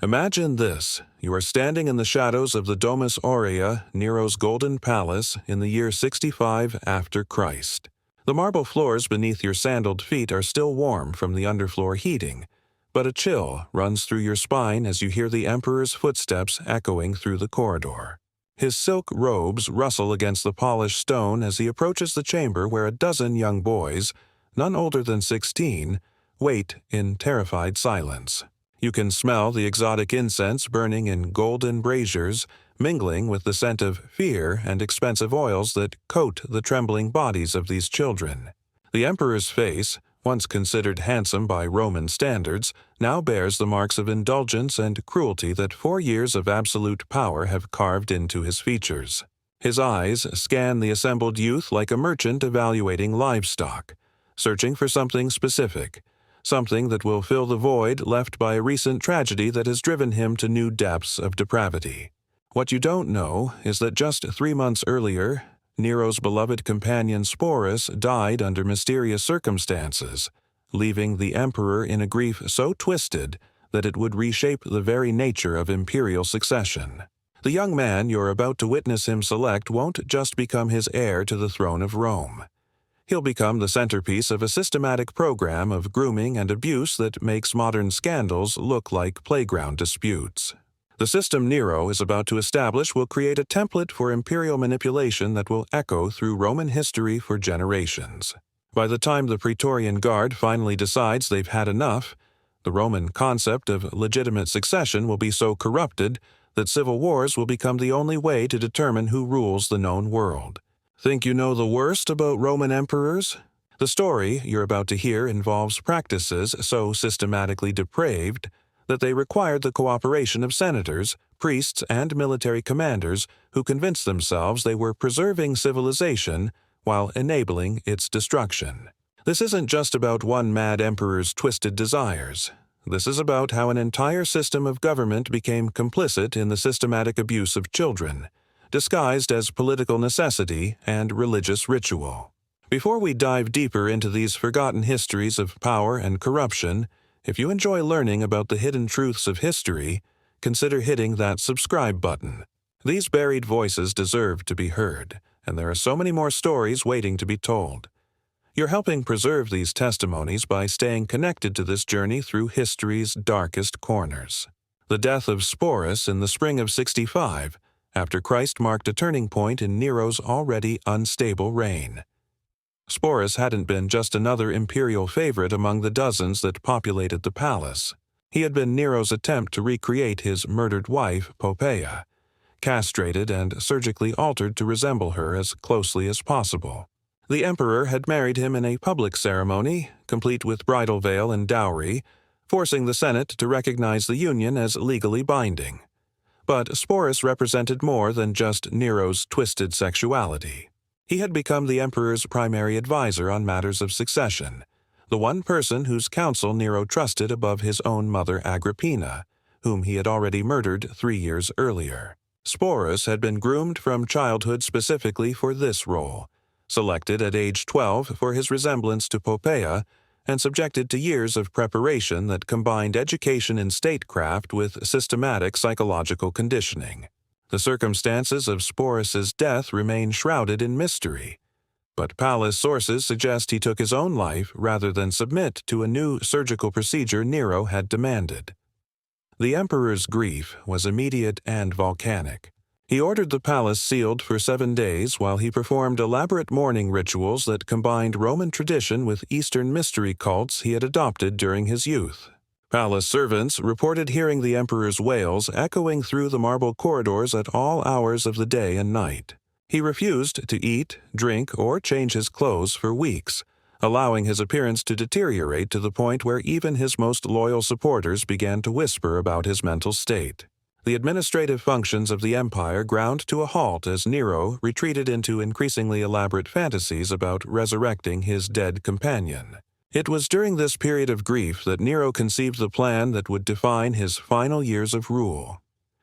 Imagine this. You are standing in the shadows of the Domus Aurea, Nero's golden palace, in the year 65 after Christ. The marble floors beneath your sandaled feet are still warm from the underfloor heating, but a chill runs through your spine as you hear the emperor's footsteps echoing through the corridor. His silk robes rustle against the polished stone as he approaches the chamber where a dozen young boys, none older than 16, wait in terrified silence. You can smell the exotic incense burning in golden braziers, mingling with the scent of fear and expensive oils that coat the trembling bodies of these children. The emperor's face, once considered handsome by Roman standards, now bears the marks of indulgence and cruelty that 4 years of absolute power have carved into his features. His eyes scan the assembled youth like a merchant evaluating livestock, searching for something specific, something that will fill the void left by a recent tragedy that has driven him to new depths of depravity. What you don't know is that just 3 months earlier, Nero's beloved companion Sporus died under mysterious circumstances, leaving the emperor in a grief so twisted that it would reshape the very nature of imperial succession. The young man you're about to witness him select won't just become his heir to the throne of Rome. He'll become the centerpiece of a systematic program of grooming and abuse that makes modern scandals look like playground disputes. The system Nero is about to establish will create a template for imperial manipulation that will echo through Roman history for generations. By the time the Praetorian Guard finally decides they've had enough, the Roman concept of legitimate succession will be so corrupted that civil wars will become the only way to determine who rules the known world. Think you know the worst about Roman emperors? The story you're about to hear involves practices so systematically depraved that they required the cooperation of senators, priests, and military commanders who convinced themselves they were preserving civilization while enabling its destruction. This isn't just about one mad emperor's twisted desires. This is about how an entire system of government became complicit in the systematic abuse of children, disguised as political necessity and religious ritual. Before we dive deeper into these forgotten histories of power and corruption, if you enjoy learning about the hidden truths of history, consider hitting that subscribe button. These buried voices deserve to be heard, and there are so many more stories waiting to be told. You're helping preserve these testimonies by staying connected to this journey through history's darkest corners. The death of Sporus in the spring of 65, after Christ marked a turning point in Nero's already unstable reign. Sporus hadn't been just another imperial favorite among the dozens that populated the palace. He had been Nero's attempt to recreate his murdered wife, Poppaea, castrated and surgically altered to resemble her as closely as possible. The emperor had married him in a public ceremony, complete with bridal veil and dowry, forcing the Senate to recognize the union as legally binding. But Sporus represented more than just Nero's twisted sexuality. He had become the emperor's primary advisor on matters of succession, the one person whose counsel Nero trusted above his own mother Agrippina, whom he had already murdered 3 years earlier. Sporus had been groomed from childhood specifically for this role, selected at age 12 for his resemblance to Poppaea, and subjected to years of preparation that combined education in statecraft with systematic psychological conditioning. The circumstances of Sporus's death remain shrouded in mystery, but palace sources suggest he took his own life rather than submit to a new surgical procedure Nero had demanded. The emperor's grief was immediate and volcanic. He ordered the palace sealed for 7 days while he performed elaborate mourning rituals that combined Roman tradition with Eastern mystery cults he had adopted during his youth. Palace servants reported hearing the emperor's wails echoing through the marble corridors at all hours of the day and night. He refused to eat, drink, or change his clothes for weeks, allowing his appearance to deteriorate to the point where even his most loyal supporters began to whisper about his mental state. The administrative functions of the empire ground to a halt as Nero retreated into increasingly elaborate fantasies about resurrecting his dead companion. It was during this period of grief that Nero conceived the plan that would define his final years of rule.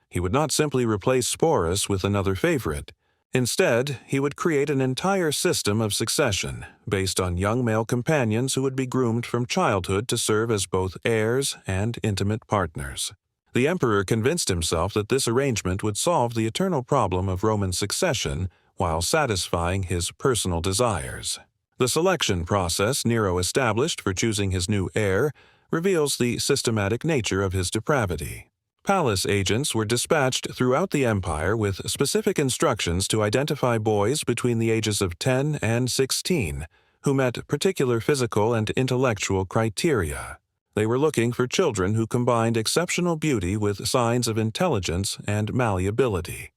He would not simply replace Sporus with another favorite. Instead, he would create an entire system of succession based on young male companions who would be groomed from childhood to serve as both heirs and intimate partners. The emperor convinced himself that this arrangement would solve the eternal problem of Roman succession while satisfying his personal desires. The selection process Nero established for choosing his new heir reveals the systematic nature of his depravity. Palace agents were dispatched throughout the empire with specific instructions to identify boys between the ages of 10 and 16 who met particular physical and intellectual criteria. They were looking for children who combined exceptional beauty with signs of intelligence and malleability.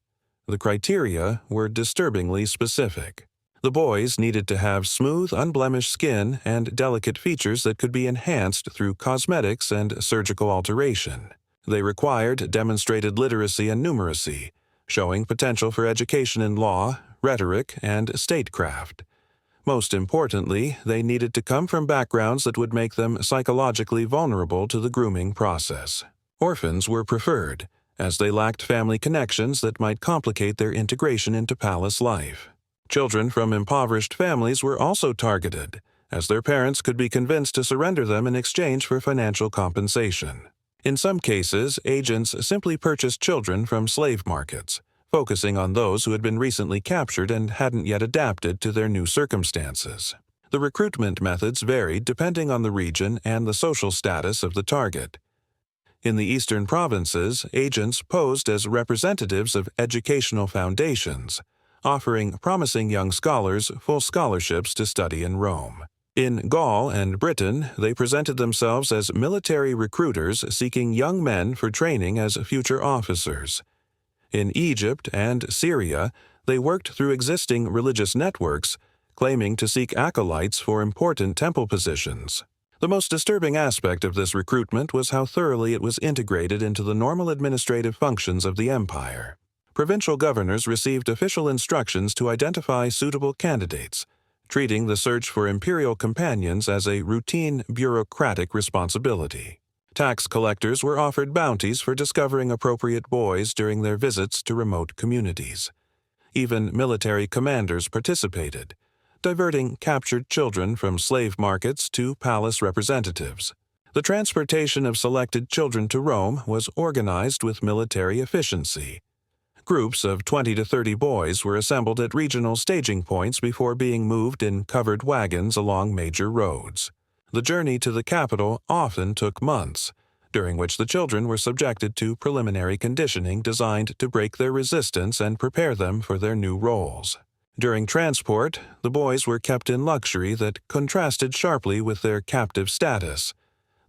The criteria were disturbingly specific. The boys needed to have smooth, unblemished skin and delicate features that could be enhanced through cosmetics and surgical alteration. They required demonstrated literacy and numeracy, showing potential for education in law, rhetoric, and statecraft. Most importantly, they needed to come from backgrounds that would make them psychologically vulnerable to the grooming process. Orphans were preferred, as they lacked family connections that might complicate their integration into palace life. Children from impoverished families were also targeted, as their parents could be convinced to surrender them in exchange for financial compensation. In some cases, agents simply purchased children from slave markets, focusing on those who had been recently captured and hadn't yet adapted to their new circumstances. The recruitment methods varied depending on the region and the social status of the target. In the eastern provinces, agents posed as representatives of educational foundations, offering promising young scholars full scholarships to study in Rome. In Gaul and Britain, they presented themselves as military recruiters seeking young men for training as future officers. In Egypt and Syria, they worked through existing religious networks, claiming to seek acolytes for important temple positions. The most disturbing aspect of this recruitment was how thoroughly it was integrated into the normal administrative functions of the empire. Provincial governors received official instructions to identify suitable candidates, treating the search for imperial companions as a routine bureaucratic responsibility. Tax collectors were offered bounties for discovering appropriate boys during their visits to remote communities. Even military commanders participated, diverting captured children from slave markets to palace representatives. The transportation of selected children to Rome was organized with military efficiency. Groups of 20 to 30 boys were assembled at regional staging points before being moved in covered wagons along major roads. The journey to the capital often took months, during which the children were subjected to preliminary conditioning designed to break their resistance and prepare them for their new roles. During transport, the boys were kept in luxury that contrasted sharply with their captive status.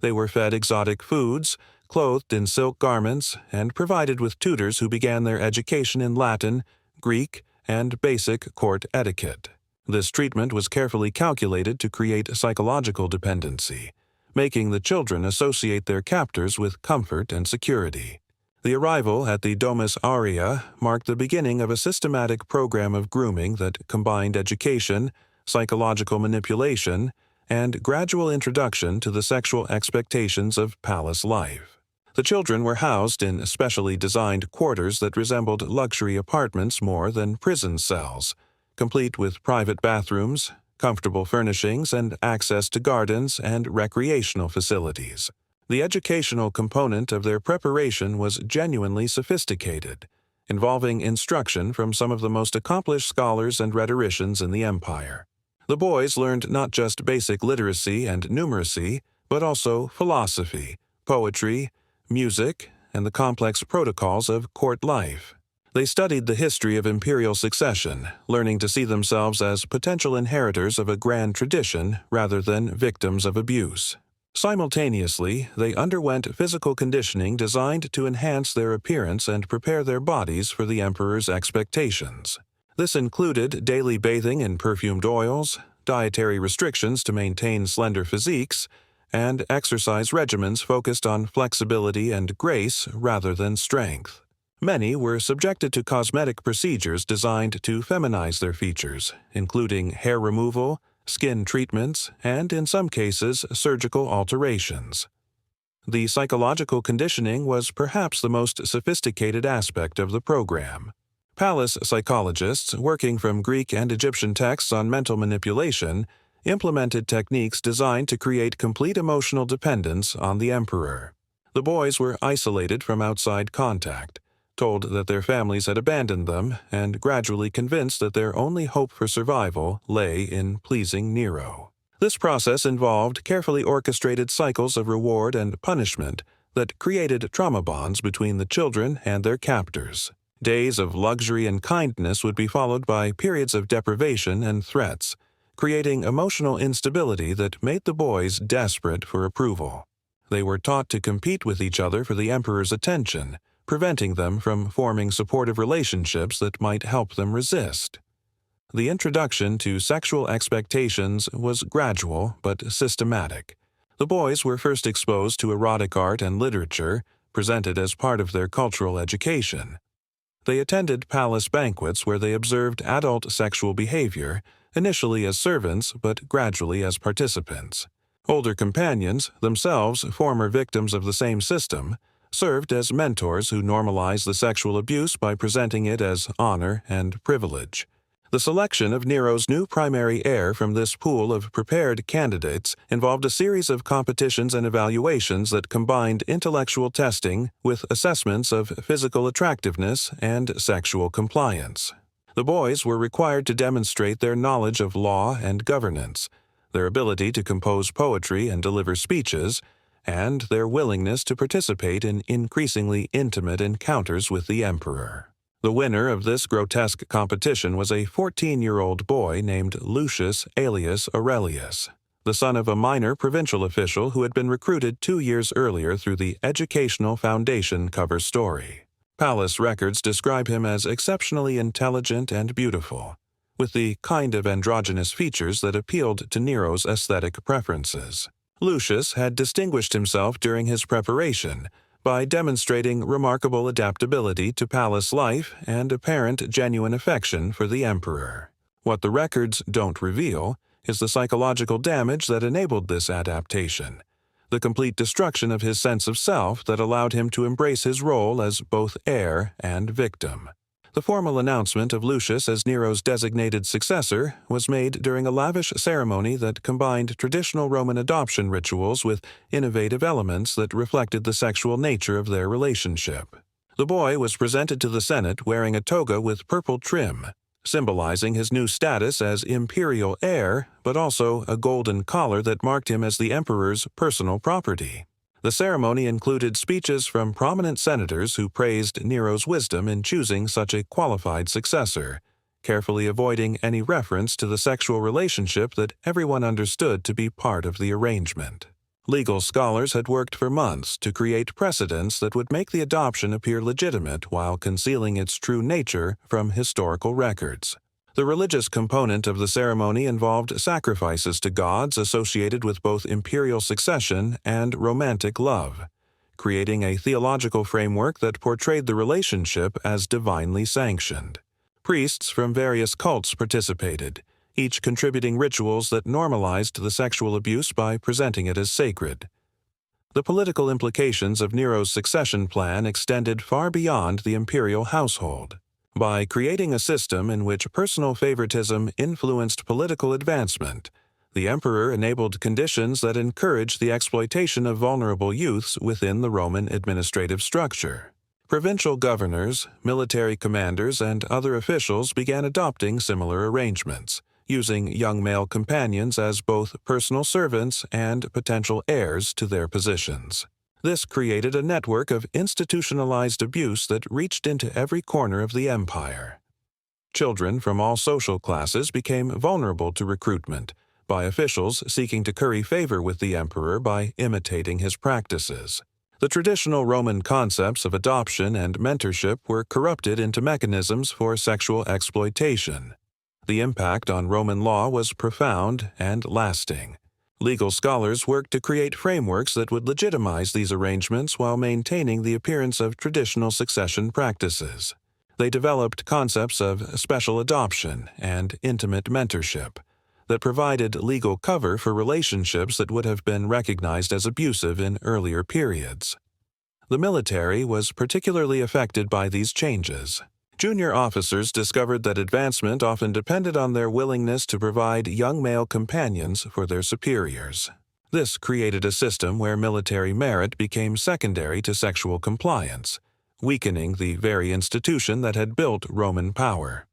They were fed exotic foods, clothed in silk garments, and provided with tutors who began their education in Latin, Greek, and basic court etiquette. This treatment was carefully calculated to create psychological dependency, making the children associate their captors with comfort and security. The arrival at the Domus Aurea marked the beginning of a systematic program of grooming that combined education, psychological manipulation, and gradual introduction to the sexual expectations of palace life. The children were housed in specially designed quarters that resembled luxury apartments more than prison cells, complete with private bathrooms, comfortable furnishings, and access to gardens and recreational facilities. The educational component of their preparation was genuinely sophisticated, involving instruction from some of the most accomplished scholars and rhetoricians in the empire. The boys learned not just basic literacy and numeracy, but also philosophy, poetry, music, and the complex protocols of court life. They studied the history of imperial succession, learning to see themselves as potential inheritors of a grand tradition rather than victims of abuse. Simultaneously, they underwent physical conditioning designed to enhance their appearance and prepare their bodies for the emperor's expectations. This included daily bathing in perfumed oils, dietary restrictions to maintain slender physiques, and exercise regimens focused on flexibility and grace rather than strength. Many were subjected to cosmetic procedures designed to feminize their features, including hair removal, skin treatments, and, in some cases, surgical alterations. The psychological conditioning was perhaps the most sophisticated aspect of the program. Palace psychologists, working from Greek and Egyptian texts on mental manipulation, implemented techniques designed to create complete emotional dependence on the emperor. The boys were isolated from outside contact, told that their families had abandoned them, and gradually convinced that their only hope for survival lay in pleasing Nero. This process involved carefully orchestrated cycles of reward and punishment that created trauma bonds between the children and their captors. Days of luxury and kindness would be followed by periods of deprivation and threats, creating emotional instability that made the boys desperate for approval. They were taught to compete with each other for the emperor's attention, preventing them from forming supportive relationships that might help them resist. The introduction to sexual expectations was gradual but systematic. The boys were first exposed to erotic art and literature, presented as part of their cultural education. They attended palace banquets where they observed adult sexual behavior, initially as servants but gradually as participants. Older companions, themselves former victims of the same system, served as mentors who normalized the sexual abuse by presenting it as honor and privilege. The selection of Nero's new primary heir from this pool of prepared candidates involved a series of competitions and evaluations that combined intellectual testing with assessments of physical attractiveness and sexual compliance. The boys were required to demonstrate their knowledge of law and governance, their ability to compose poetry and deliver speeches, and their willingness to participate in increasingly intimate encounters with the emperor. The winner of this grotesque competition was a 14-year-old boy named Lucius alias Aurelius, the son of a minor provincial official who had been recruited 2 years earlier through the Educational Foundation cover story. Palace records describe him as exceptionally intelligent and beautiful, with the kind of androgynous features that appealed to Nero's aesthetic preferences. Lucius had distinguished himself during his preparation by demonstrating remarkable adaptability to palace life and apparent genuine affection for the emperor. What the records don't reveal is the psychological damage that enabled this adaptation, the complete destruction of his sense of self that allowed him to embrace his role as both heir and victim. The formal announcement of Lucius as Nero's designated successor was made during a lavish ceremony that combined traditional Roman adoption rituals with innovative elements that reflected the sexual nature of their relationship. The boy was presented to the Senate wearing a toga with purple trim, symbolizing his new status as imperial heir, but also a golden collar that marked him as the emperor's personal property. The ceremony included speeches from prominent senators who praised Nero's wisdom in choosing such a qualified successor, carefully avoiding any reference to the sexual relationship that everyone understood to be part of the arrangement. Legal scholars had worked for months to create precedents that would make the adoption appear legitimate while concealing its true nature from historical records. The religious component of the ceremony involved sacrifices to gods associated with both imperial succession and romantic love, creating a theological framework that portrayed the relationship as divinely sanctioned. Priests from various cults participated, each contributing rituals that normalized the sexual abuse by presenting it as sacred. The political implications of Nero's succession plan extended far beyond the imperial household. By creating a system in which personal favoritism influenced political advancement, the emperor enabled conditions that encouraged the exploitation of vulnerable youths within the Roman administrative structure. Provincial governors, military commanders, and other officials began adopting similar arrangements, using young male companions as both personal servants and potential heirs to their positions. This created a network of institutionalized abuse that reached into every corner of the empire. Children from all social classes became vulnerable to recruitment by officials seeking to curry favor with the emperor by imitating his practices. The traditional Roman concepts of adoption and mentorship were corrupted into mechanisms for sexual exploitation. The impact on Roman law was profound and lasting. Legal scholars worked to create frameworks that would legitimize these arrangements while maintaining the appearance of traditional succession practices. They developed concepts of special adoption and intimate mentorship that provided legal cover for relationships that would have been recognized as abusive in earlier periods. The military was particularly affected by these changes. Junior officers discovered that advancement often depended on their willingness to provide young male companions for their superiors. This created a system where military merit became secondary to sexual compliance, weakening the very institution that had built Roman power.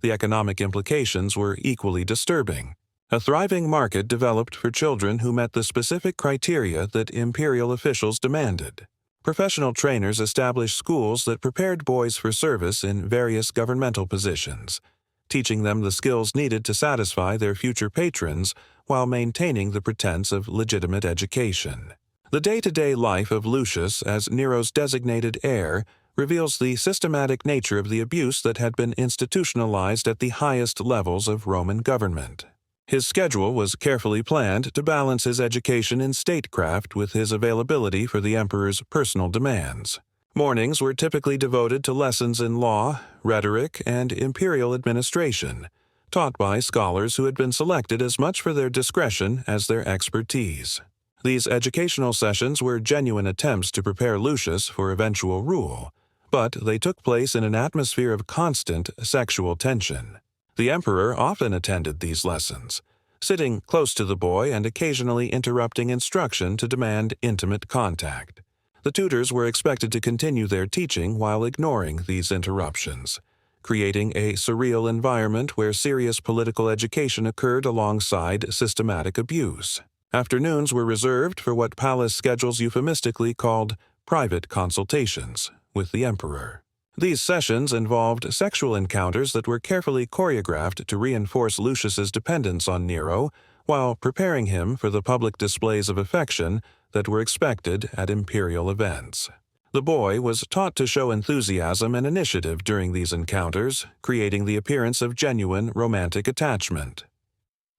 The economic implications were equally disturbing. A thriving market developed for children who met the specific criteria that imperial officials demanded. Professional trainers established schools that prepared boys for service in various governmental positions, teaching them the skills needed to satisfy their future patrons while maintaining the pretense of legitimate education. The day-to-day life of Lucius as Nero's designated heir reveals the systematic nature of the abuse that had been institutionalized at the highest levels of Roman government. His schedule was carefully planned to balance his education in statecraft with his availability for the emperor's personal demands. Mornings were typically devoted to lessons in law, rhetoric, and imperial administration, taught by scholars who had been selected as much for their discretion as their expertise. These educational sessions were genuine attempts to prepare Lucius for eventual rule, but they took place in an atmosphere of constant sexual tension. The emperor often attended these lessons, sitting close to the boy and occasionally interrupting instruction to demand intimate contact. The tutors were expected to continue their teaching while ignoring these interruptions, creating a surreal environment where serious political education occurred alongside systematic abuse. Afternoons were reserved for what palace schedules euphemistically called private consultations with the emperor. These sessions involved sexual encounters that were carefully choreographed to reinforce Lucius's dependence on Nero while preparing him for the public displays of affection that were expected at imperial events. The boy was taught to show enthusiasm and initiative during these encounters, creating the appearance of genuine romantic attachment.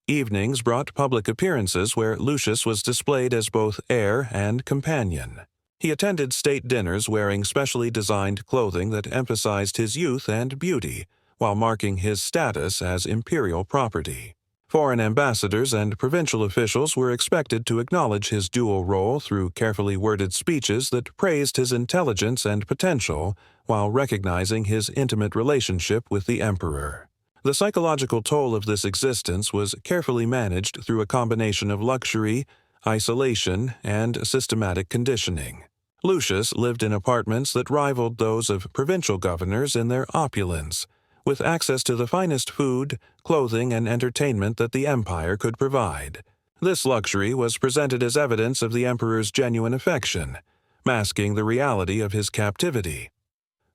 Evenings brought public appearances where Lucius was displayed as both heir and companion. He attended state dinners wearing specially designed clothing that emphasized his youth and beauty, while marking his status as imperial property. Foreign ambassadors and provincial officials were expected to acknowledge his dual role through carefully worded speeches that praised his intelligence and potential while recognizing his intimate relationship with the emperor. The psychological toll of this existence was carefully managed through a combination of luxury, isolation, and systematic conditioning. Lucius lived in apartments that rivaled those of provincial governors in their opulence, with access to the finest food, clothing, and entertainment that the empire could provide. This luxury was presented as evidence of the emperor's genuine affection, masking the reality of his captivity.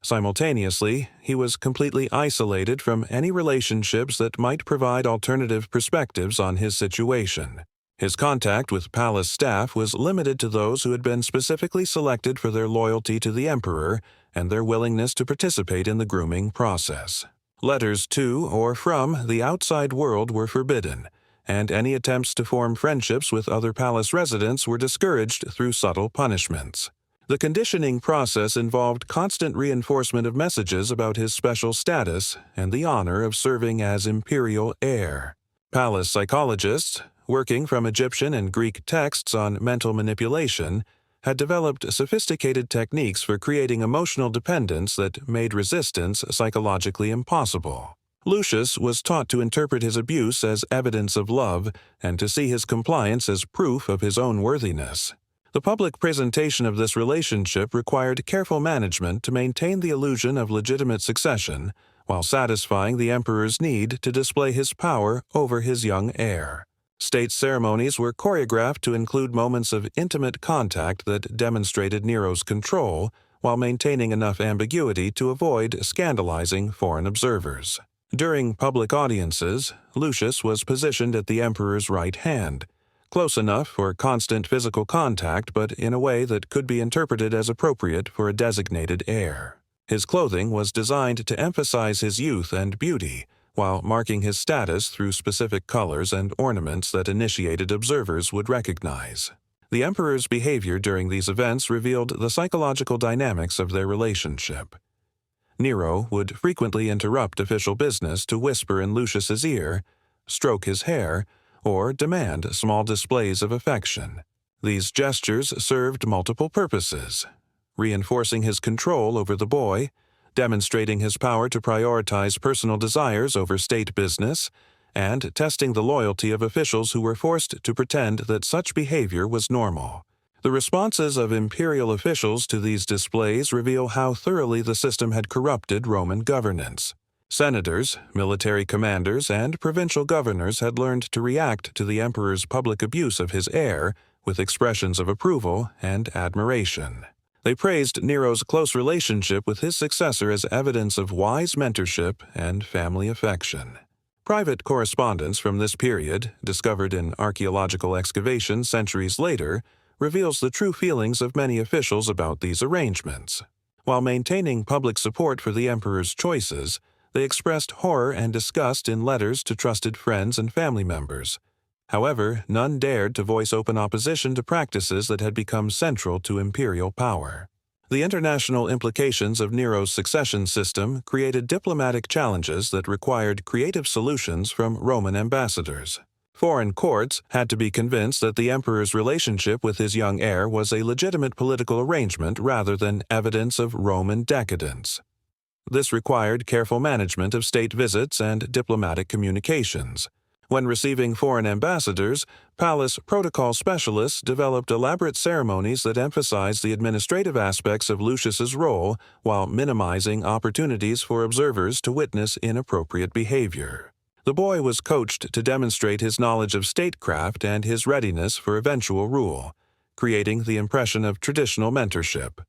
Simultaneously, he was completely isolated from any relationships that might provide alternative perspectives on his situation. His contact with palace staff was limited to those who had been specifically selected for their loyalty to the emperor and their willingness to participate in the grooming process. Letters to or from the outside world were forbidden, and any attempts to form friendships with other palace residents were discouraged through subtle punishments. The conditioning process involved constant reinforcement of messages about his special status and the honor of serving as imperial heir. Palace psychologists, working from Egyptian and Greek texts on mental manipulation, had developed sophisticated techniques for creating emotional dependence that made resistance psychologically impossible. Lucius was taught to interpret his abuse as evidence of love and to see his compliance as proof of his own worthiness. The public presentation of this relationship required careful management to maintain the illusion of legitimate succession while satisfying the emperor's need to display his power over his young heir. State ceremonies were choreographed to include moments of intimate contact that demonstrated Nero's control while maintaining enough ambiguity to avoid scandalizing foreign observers. During public audiences, Lucius was positioned at the emperor's right hand, close enough for constant physical contact but in a way that could be interpreted as appropriate for a designated heir. His clothing was designed to emphasize his youth and beauty, while marking his status through specific colors and ornaments that initiated observers would recognize. The emperor's behavior during these events revealed the psychological dynamics of their relationship. Nero would frequently interrupt official business to whisper in Lucius's ear, stroke his hair, or demand small displays of affection. These gestures served multiple purposes: reinforcing his control over the boy, demonstrating his power to prioritize personal desires over state business, and testing the loyalty of officials who were forced to pretend that such behavior was normal. The responses of imperial officials to these displays reveal how thoroughly the system had corrupted Roman governance. Senators, military commanders, and provincial governors had learned to react to the emperor's public abuse of his heir with expressions of approval and admiration. They praised Nero's close relationship with his successor as evidence of wise mentorship and family affection. Private correspondence from this period, discovered in archaeological excavations centuries later, reveals the true feelings of many officials about these arrangements. While maintaining public support for the emperor's choices, they expressed horror and disgust in letters to trusted friends and family members. However, none dared to voice open opposition to practices that had become central to imperial power. The international implications of Nero's succession system created diplomatic challenges that required creative solutions from Roman ambassadors. Foreign courts had to be convinced that the emperor's relationship with his young heir was a legitimate political arrangement rather than evidence of Roman decadence. This required careful management of state visits and diplomatic communications. When receiving foreign ambassadors, palace protocol specialists developed elaborate ceremonies that emphasized the administrative aspects of Lucius's role while minimizing opportunities for observers to witness inappropriate behavior. The boy was coached to demonstrate his knowledge of statecraft and his readiness for eventual rule, creating the impression of traditional mentorship.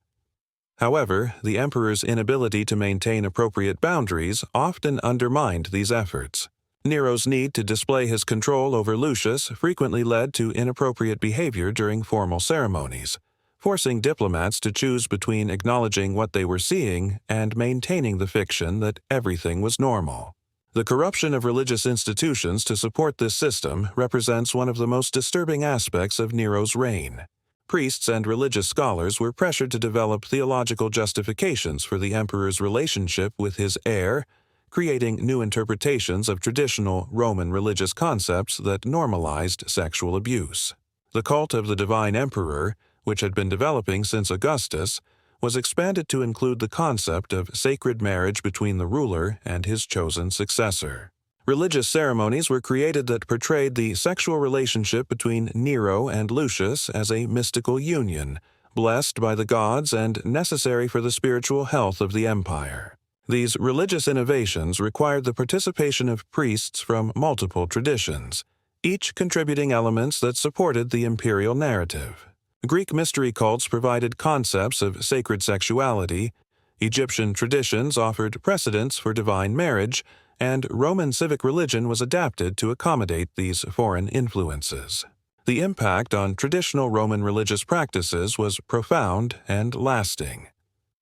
However, the emperor's inability to maintain appropriate boundaries often undermined these efforts. Nero's need to display his control over Lucius frequently led to inappropriate behavior during formal ceremonies, forcing diplomats to choose between acknowledging what they were seeing and maintaining the fiction that everything was normal. The corruption of religious institutions to support this system represents one of the most disturbing aspects of Nero's reign. Priests and religious scholars were pressured to develop theological justifications for the emperor's relationship with his heir, creating new interpretations of traditional Roman religious concepts that normalized sexual abuse. The cult of the divine emperor, which had been developing since Augustus, was expanded to include the concept of sacred marriage between the ruler and his chosen successor. Religious ceremonies were created that portrayed the sexual relationship between Nero and Lucius as a mystical union, blessed by the gods and necessary for the spiritual health of the empire. These religious innovations required the participation of priests from multiple traditions, each contributing elements that supported the imperial narrative. Greek mystery cults provided concepts of sacred sexuality, Egyptian traditions offered precedents for divine marriage, and Roman civic religion was adapted to accommodate these foreign influences. The impact on traditional Roman religious practices was profound and lasting.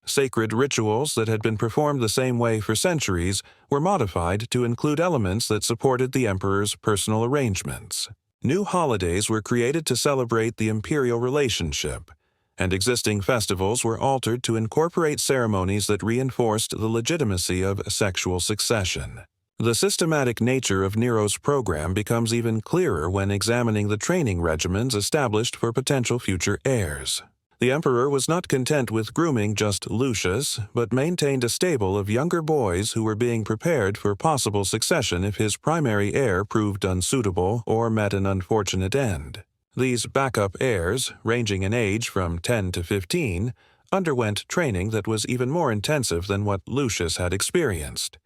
Sacred rituals that had been performed the same way for centuries were modified to include elements that supported the emperor's personal arrangements. New holidays were created to celebrate the imperial relationship, and existing festivals were altered to incorporate ceremonies that reinforced the legitimacy of sexual succession. The systematic nature of Nero's program becomes even clearer when examining the training regimens established for potential future heirs. The emperor was not content with grooming just Lucius, but maintained a stable of younger boys who were being prepared for possible succession if his primary heir proved unsuitable or met an unfortunate end. These backup heirs, ranging in age from 10 to 15, underwent training that was even more intensive than what Lucius had experienced.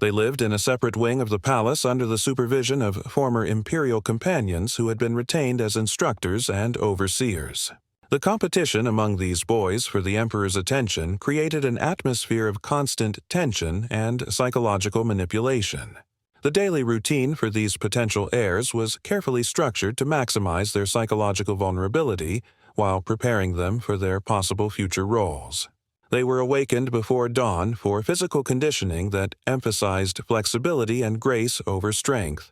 They lived in a separate wing of the palace under the supervision of former imperial companions who had been retained as instructors and overseers. The competition among these boys for the emperor's attention created an atmosphere of constant tension and psychological manipulation. The daily routine for these potential heirs was carefully structured to maximize their psychological vulnerability while preparing them for their possible future roles. They were awakened before dawn for physical conditioning that emphasized flexibility and grace over strength.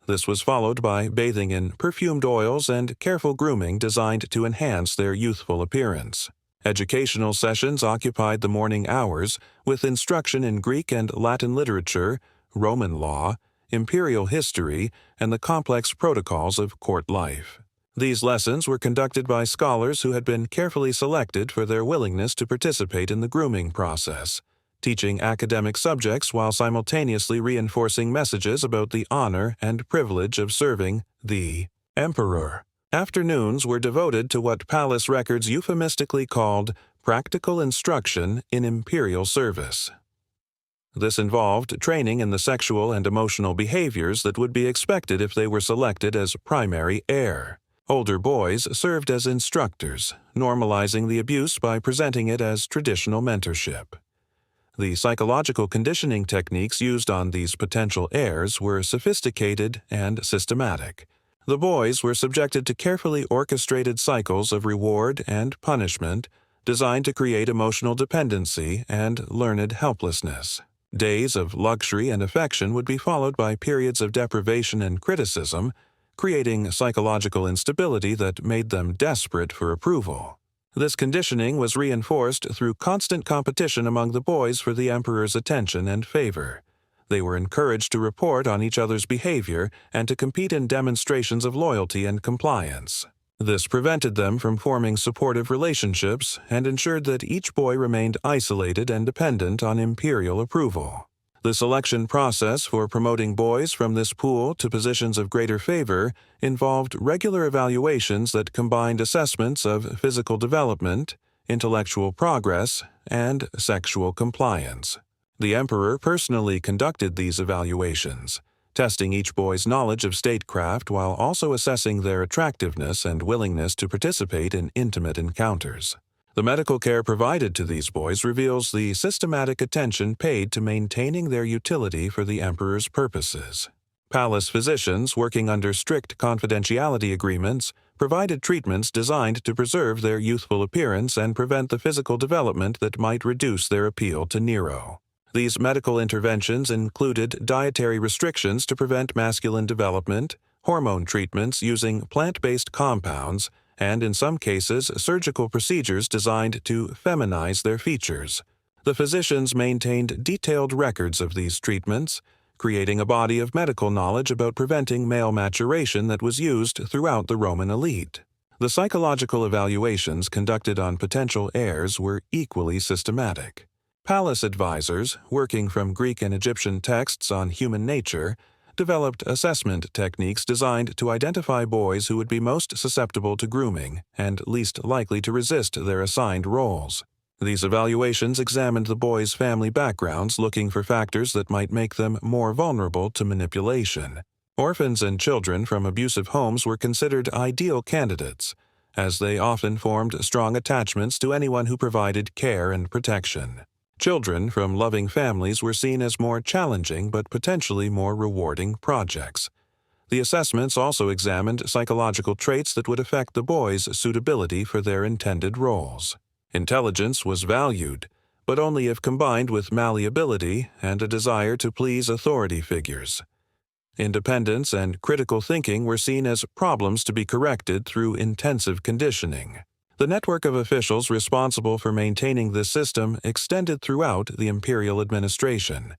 This was followed by bathing in perfumed oils and careful grooming designed to enhance their youthful appearance. Educational sessions occupied the morning hours with instruction in Greek and Latin literature, Roman law, imperial history, and the complex protocols of court life. These lessons were conducted by scholars who had been carefully selected for their willingness to participate in the grooming process, teaching academic subjects while simultaneously reinforcing messages about the honor and privilege of serving the emperor. Afternoons were devoted to what palace records euphemistically called practical instruction in imperial service. This involved training in the sexual and emotional behaviors that would be expected if they were selected as primary heir. Older boys served as instructors, normalizing the abuse by presenting it as traditional mentorship. The psychological conditioning techniques used on these potential heirs were sophisticated and systematic. The boys were subjected to carefully orchestrated cycles of reward and punishment designed to create emotional dependency and learned helplessness. Days of luxury and affection would be followed by periods of deprivation and criticism, creating psychological instability that made them desperate for approval. This conditioning was reinforced through constant competition among the boys for the emperor's attention and favor. They were encouraged to report on each other's behavior and to compete in demonstrations of loyalty and compliance. This prevented them from forming supportive relationships and ensured that each boy remained isolated and dependent on imperial approval. The selection process for promoting boys from this pool to positions of greater favor involved regular evaluations that combined assessments of physical development, intellectual progress, and sexual compliance. The emperor personally conducted these evaluations, testing each boy's knowledge of statecraft while also assessing their attractiveness and willingness to participate in intimate encounters. The medical care provided to these boys reveals the systematic attention paid to maintaining their utility for the emperor's purposes. Palace physicians, working under strict confidentiality agreements, provided treatments designed to preserve their youthful appearance and prevent the physical development that might reduce their appeal to Nero. These medical interventions included dietary restrictions to prevent masculine development, hormone treatments using plant-based compounds, and in some cases, surgical procedures designed to feminize their features. The physicians maintained detailed records of these treatments, creating a body of medical knowledge about preventing male maturation that was used throughout the Roman elite. The psychological evaluations conducted on potential heirs were equally systematic. Palace advisors, working from Greek and Egyptian texts on human nature, developed assessment techniques designed to identify boys who would be most susceptible to grooming and least likely to resist their assigned roles. These evaluations examined the boys' family backgrounds, looking for factors that might make them more vulnerable to manipulation. Orphans and children from abusive homes were considered ideal candidates, as they often formed strong attachments to anyone who provided care and protection. Children from loving families were seen as more challenging but potentially more rewarding projects. The assessments also examined psychological traits that would affect the boys' suitability for their intended roles. Intelligence was valued, but only if combined with malleability and a desire to please authority figures. Independence and critical thinking were seen as problems to be corrected through intensive conditioning. The network of officials responsible for maintaining this system extended throughout the imperial administration.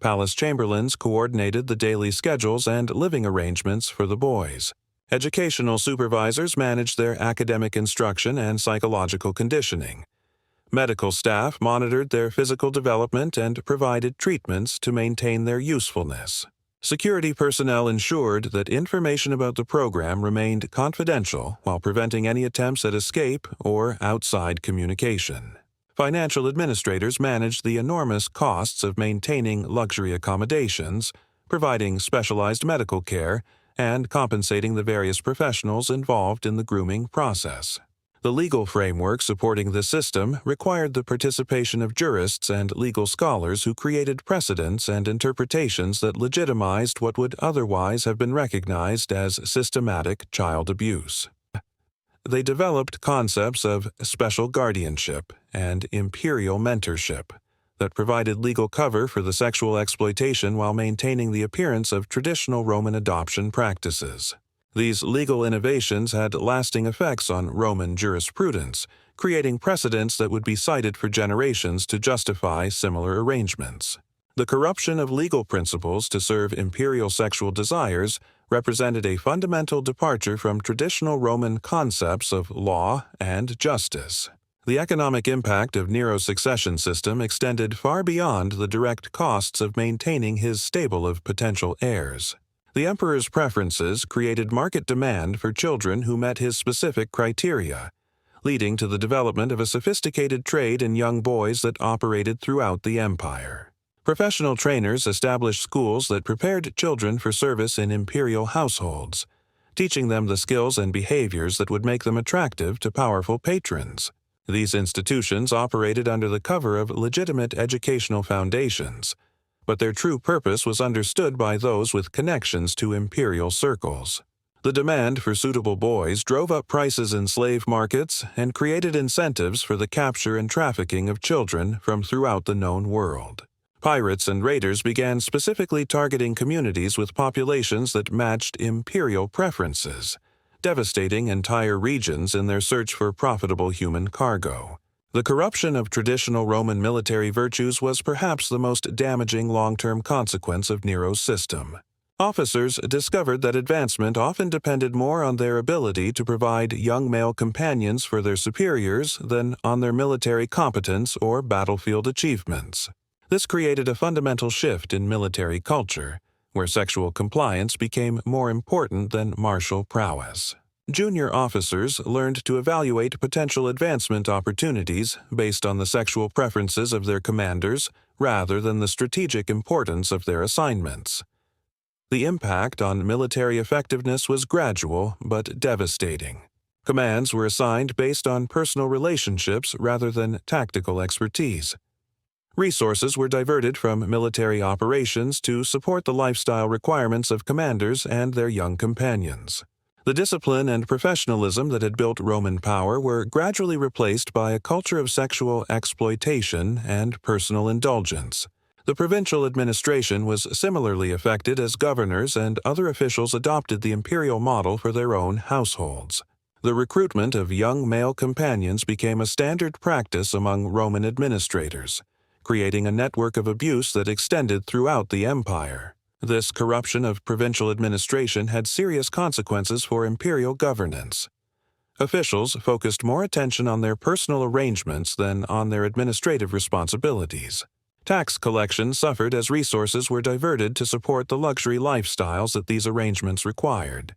Palace chamberlains coordinated the daily schedules and living arrangements for the boys. Educational supervisors managed their academic instruction and psychological conditioning. Medical staff monitored their physical development and provided treatments to maintain their usefulness. Security personnel ensured that information about the program remained confidential while preventing any attempts at escape or outside communication. Financial administrators managed the enormous costs of maintaining luxury accommodations, providing specialized medical care, and compensating the various professionals involved in the grooming process. The legal framework supporting this system required the participation of jurists and legal scholars who created precedents and interpretations that legitimized what would otherwise have been recognized as systematic child abuse. They developed concepts of special guardianship and imperial mentorship that provided legal cover for the sexual exploitation while maintaining the appearance of traditional Roman adoption practices. These legal innovations had lasting effects on Roman jurisprudence, creating precedents that would be cited for generations to justify similar arrangements. The corruption of legal principles to serve imperial sexual desires represented a fundamental departure from traditional Roman concepts of law and justice. The economic impact of Nero's succession system extended far beyond the direct costs of maintaining his stable of potential heirs. The emperor's preferences created market demand for children who met his specific criteria, leading to the development of a sophisticated trade in young boys that operated throughout the empire. Professional trainers established schools that prepared children for service in imperial households, teaching them the skills and behaviors that would make them attractive to powerful patrons. These institutions operated under the cover of legitimate educational foundations, but their true purpose was understood by those with connections to imperial circles. The demand for suitable boys drove up prices in slave markets and created incentives for the capture and trafficking of children from throughout the known world. Pirates and raiders began specifically targeting communities with populations that matched imperial preferences, devastating entire regions in their search for profitable human cargo. The corruption of traditional Roman military virtues was perhaps the most damaging long-term consequence of Nero's system. Officers discovered that advancement often depended more on their ability to provide young male companions for their superiors than on their military competence or battlefield achievements. This created a fundamental shift in military culture, where sexual compliance became more important than martial prowess. Junior officers learned to evaluate potential advancement opportunities based on the sexual preferences of their commanders rather than the strategic importance of their assignments. The impact on military effectiveness was gradual but devastating. Commands were assigned based on personal relationships rather than tactical expertise. Resources were diverted from military operations to support the lifestyle requirements of commanders and their young companions. The discipline and professionalism that had built Roman power were gradually replaced by a culture of sexual exploitation and personal indulgence. The provincial administration was similarly affected as governors and other officials adopted the imperial model for their own households. The recruitment of young male companions became a standard practice among Roman administrators, creating a network of abuse that extended throughout the empire. This corruption of provincial administration had serious consequences for imperial governance. Officials focused more attention on their personal arrangements than on their administrative responsibilities. Tax collection suffered as resources were diverted to support the luxury lifestyles that these arrangements required.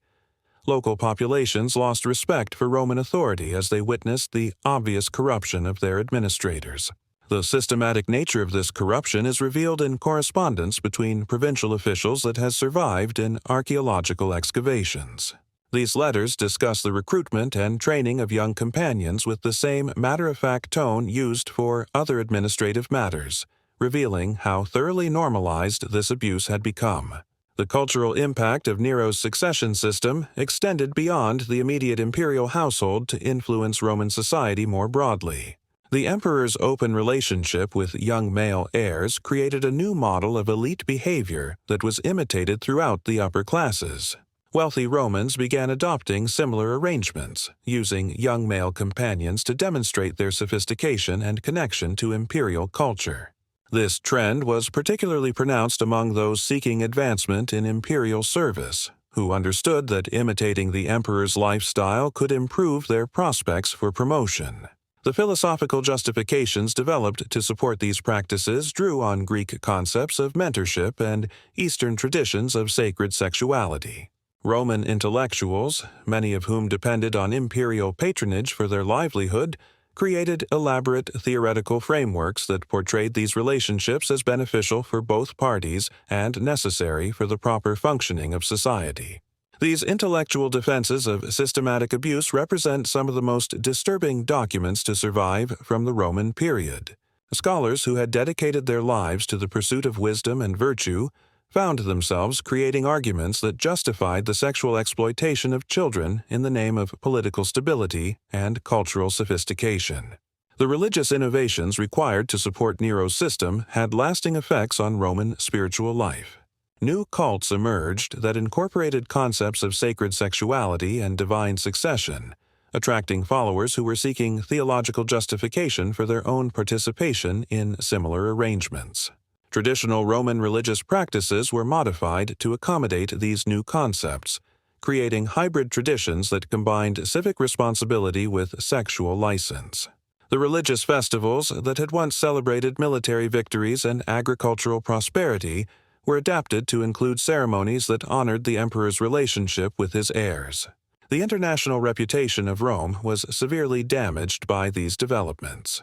Local populations lost respect for Roman authority as they witnessed the obvious corruption of their administrators. The systematic nature of this corruption is revealed in correspondence between provincial officials that has survived in archaeological excavations. These letters discuss the recruitment and training of young companions with the same matter-of-fact tone used for other administrative matters, revealing how thoroughly normalized this abuse had become. The cultural impact of Nero's succession system extended beyond the immediate imperial household to influence Roman society more broadly. The emperor's open relationship with young male heirs created a new model of elite behavior that was imitated throughout the upper classes. Wealthy Romans began adopting similar arrangements, using young male companions to demonstrate their sophistication and connection to imperial culture. This trend was particularly pronounced among those seeking advancement in imperial service, who understood that imitating the emperor's lifestyle could improve their prospects for promotion. The philosophical justifications developed to support these practices drew on Greek concepts of mentorship and Eastern traditions of sacred sexuality. Roman intellectuals, many of whom depended on imperial patronage for their livelihood, created elaborate theoretical frameworks that portrayed these relationships as beneficial for both parties and necessary for the proper functioning of society. These intellectual defenses of systematic abuse represent some of the most disturbing documents to survive from the Roman period. Scholars who had dedicated their lives to the pursuit of wisdom and virtue found themselves creating arguments that justified the sexual exploitation of children in the name of political stability and cultural sophistication. The religious innovations required to support Nero's system had lasting effects on Roman spiritual life. New cults emerged that incorporated concepts of sacred sexuality and divine succession, attracting followers who were seeking theological justification for their own participation in similar arrangements. Traditional Roman religious practices were modified to accommodate these new concepts, creating hybrid traditions that combined civic responsibility with sexual license. The religious festivals that had once celebrated military victories and agricultural prosperity were adapted to include ceremonies that honored the emperor's relationship with his heirs. The international reputation of Rome was severely damaged by these developments.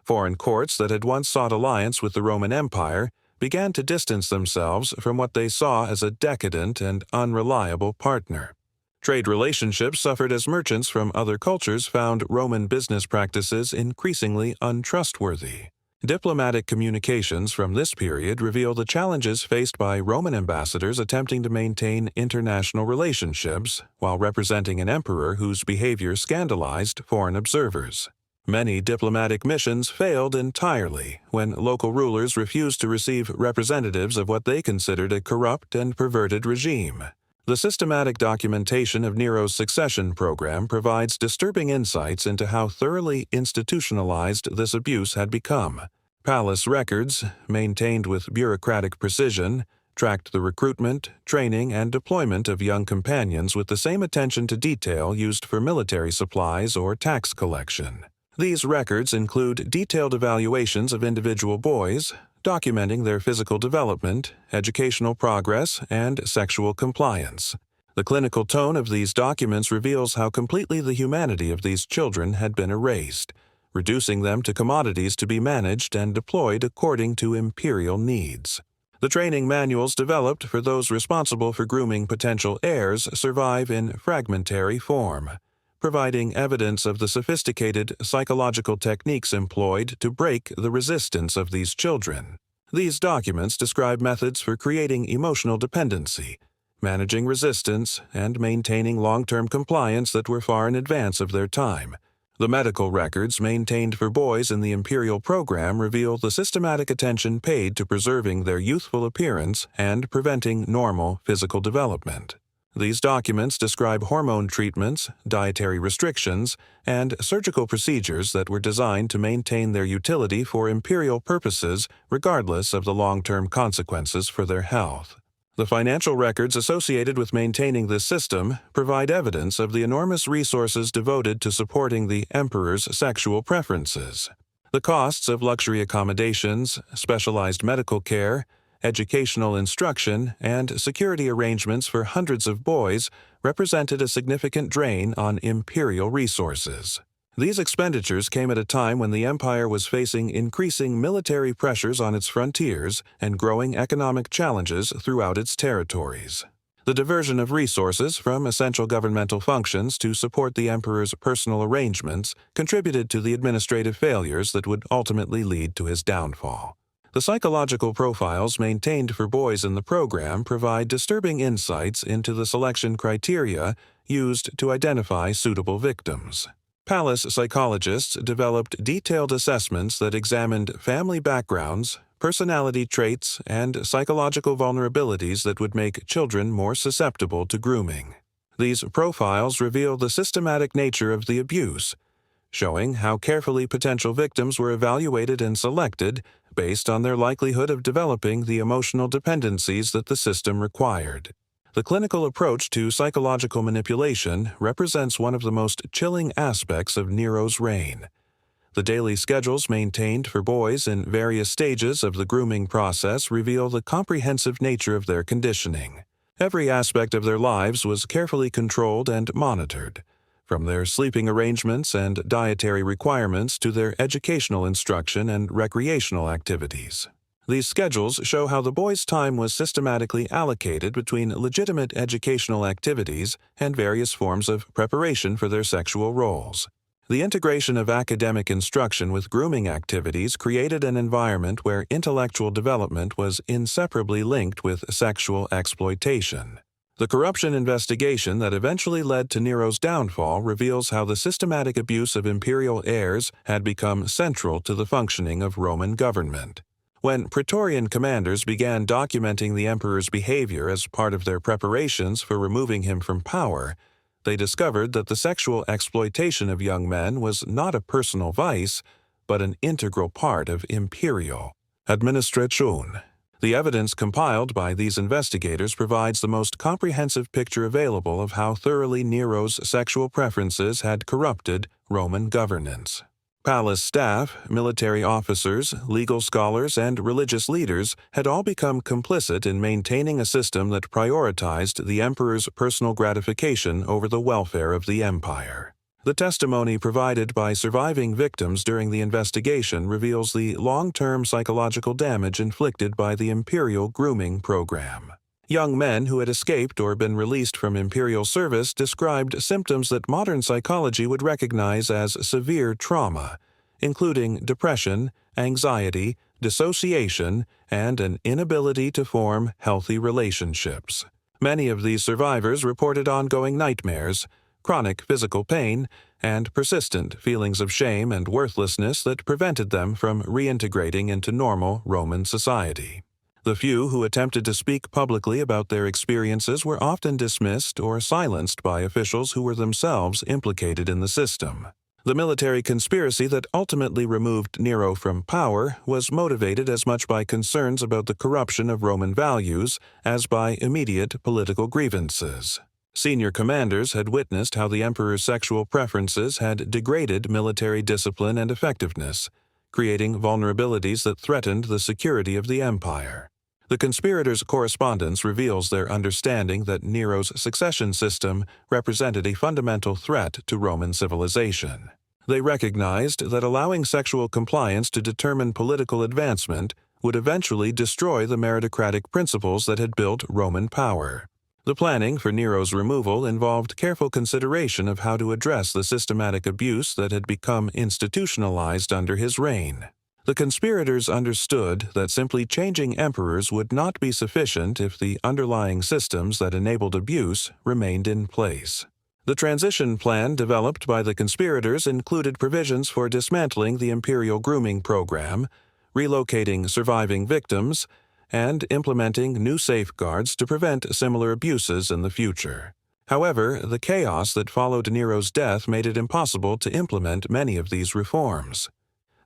Foreign courts that had once sought alliance with the Roman Empire began to distance themselves from what they saw as a decadent and unreliable partner. Trade relationships suffered as merchants from other cultures found Roman business practices increasingly untrustworthy. Diplomatic communications from this period reveal the challenges faced by Roman ambassadors attempting to maintain international relationships while representing an emperor whose behavior scandalized foreign observers. Many diplomatic missions failed entirely when local rulers refused to receive representatives of what they considered a corrupt and perverted regime. The systematic documentation of Nero's succession program provides disturbing insights into how thoroughly institutionalized this abuse had become. Palace records, maintained with bureaucratic precision, tracked the recruitment, training, and deployment of young companions with the same attention to detail used for military supplies or tax collection. These records include detailed evaluations of individual boys, documenting their physical development, educational progress, and sexual compliance. The clinical tone of these documents reveals how completely the humanity of these children had been erased, reducing them to commodities to be managed and deployed according to imperial needs. The training manuals developed for those responsible for grooming potential heirs survive in fragmentary form, providing evidence of the sophisticated psychological techniques employed to break the resistance of these children. These documents describe methods for creating emotional dependency, managing resistance, and maintaining long-term compliance that were far in advance of their time. The medical records maintained for boys in the imperial program reveal the systematic attention paid to preserving their youthful appearance and preventing normal physical development. These documents describe hormone treatments, dietary restrictions, and surgical procedures that were designed to maintain their utility for imperial purposes regardless of the long-term consequences for their health. The financial records associated with maintaining this system provide evidence of the enormous resources devoted to supporting the emperor's sexual preferences. The costs of luxury accommodations, specialized medical care, educational instruction, and security arrangements for hundreds of boys represented a significant drain on imperial resources. These expenditures came at a time when the empire was facing increasing military pressures on its frontiers and growing economic challenges throughout its territories. The diversion of resources from essential governmental functions to support the emperor's personal arrangements contributed to the administrative failures that would ultimately lead to his downfall. The psychological profiles maintained for boys in the program provide disturbing insights into the selection criteria used to identify suitable victims. Palace psychologists developed detailed assessments that examined family backgrounds, personality traits, and psychological vulnerabilities that would make children more susceptible to grooming. These profiles reveal the systematic nature of the abuse, showing how carefully potential victims were evaluated and selected based on their likelihood of developing the emotional dependencies that the system required. The clinical approach to psychological manipulation represents one of the most chilling aspects of Nero's reign. The daily schedules maintained for boys in various stages of the grooming process reveal the comprehensive nature of their conditioning. Every aspect of their lives was carefully controlled and monitored, from their sleeping arrangements and dietary requirements to their educational instruction and recreational activities. These schedules show how the boys' time was systematically allocated between legitimate educational activities and various forms of preparation for their sexual roles. The integration of academic instruction with grooming activities created an environment where intellectual development was inseparably linked with sexual exploitation. The corruption investigation that eventually led to Nero's downfall reveals how the systematic abuse of imperial heirs had become central to the functioning of Roman government. When Praetorian commanders began documenting the emperor's behavior as part of their preparations for removing him from power, they discovered that the sexual exploitation of young men was not a personal vice, but an integral part of imperial administration. The evidence compiled by these investigators provides the most comprehensive picture available of how thoroughly Nero's sexual preferences had corrupted Roman governance. Palace staff, military officers, legal scholars, and religious leaders had all become complicit in maintaining a system that prioritized the emperor's personal gratification over the welfare of the empire. The testimony provided by surviving victims during the investigation reveals the long-term psychological damage inflicted by the imperial grooming program. Young men who had escaped or been released from imperial service described symptoms that modern psychology would recognize as severe trauma, including depression, anxiety, dissociation, and an inability to form healthy relationships. Many of these survivors reported ongoing nightmares, chronic physical pain, and persistent feelings of shame and worthlessness that prevented them from reintegrating into normal Roman society. The few who attempted to speak publicly about their experiences were often dismissed or silenced by officials who were themselves implicated in the system. The military conspiracy that ultimately removed Nero from power was motivated as much by concerns about the corruption of Roman values as by immediate political grievances. Senior commanders had witnessed how the emperor's sexual preferences had degraded military discipline and effectiveness, creating vulnerabilities that threatened the security of the empire. The conspirators' correspondence reveals their understanding that Nero's succession system represented a fundamental threat to Roman civilization. They recognized that allowing sexual compliance to determine political advancement would eventually destroy the meritocratic principles that had built Roman power. The planning for Nero's removal involved careful consideration of how to address the systematic abuse that had become institutionalized under his reign. The conspirators understood that simply changing emperors would not be sufficient if the underlying systems that enabled abuse remained in place. The transition plan developed by the conspirators included provisions for dismantling the imperial grooming program, relocating surviving victims, and implementing new safeguards to prevent similar abuses in the future. However, the chaos that followed Nero's death made it impossible to implement many of these reforms.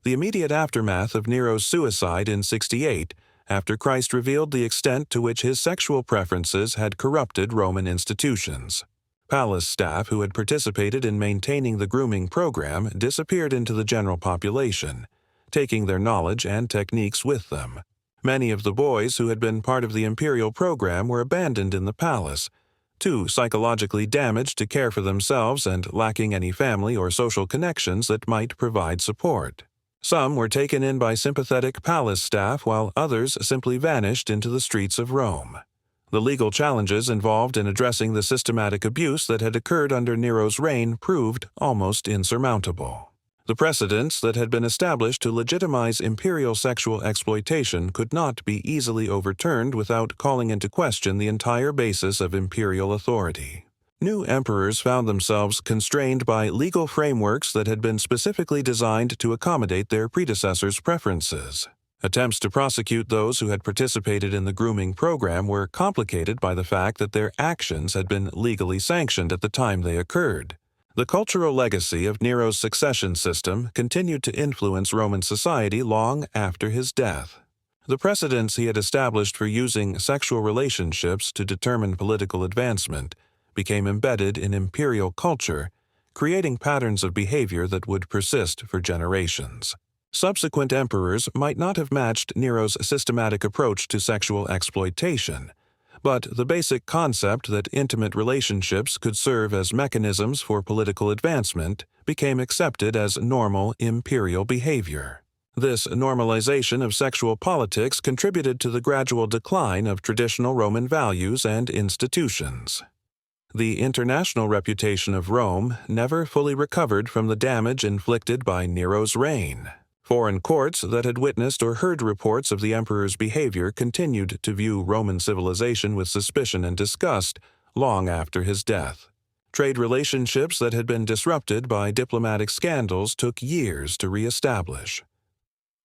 The immediate aftermath of Nero's suicide in 68, after Christ revealed the extent to which his sexual preferences had corrupted Roman institutions. Palace staff who had participated in maintaining the grooming program disappeared into the general population, taking their knowledge and techniques with them. Many of the boys who had been part of the imperial program were abandoned in the palace, too psychologically damaged to care for themselves and lacking any family or social connections that might provide support. Some were taken in by sympathetic palace staff while others simply vanished into the streets of Rome. The legal challenges involved in addressing the systematic abuse that had occurred under Nero's reign proved almost insurmountable. The precedents that had been established to legitimize imperial sexual exploitation could not be easily overturned without calling into question the entire basis of imperial authority. New emperors found themselves constrained by legal frameworks that had been specifically designed to accommodate their predecessors' preferences. Attempts to prosecute those who had participated in the grooming program were complicated by the fact that their actions had been legally sanctioned at the time they occurred. The cultural legacy of Nero's succession system continued to influence Roman society long after his death. The precedents he had established for using sexual relationships to determine political advancement became embedded in imperial culture, creating patterns of behavior that would persist for generations. Subsequent emperors might not have matched Nero's systematic approach to sexual exploitation, but the basic concept that intimate relationships could serve as mechanisms for political advancement became accepted as normal imperial behavior. This normalization of sexual politics contributed to the gradual decline of traditional Roman values and institutions. The international reputation of Rome never fully recovered from the damage inflicted by Nero's reign. Foreign courts that had witnessed or heard reports of the emperor's behavior continued to view Roman civilization with suspicion and disgust long after his death. Trade relationships that had been disrupted by diplomatic scandals took years to reestablish.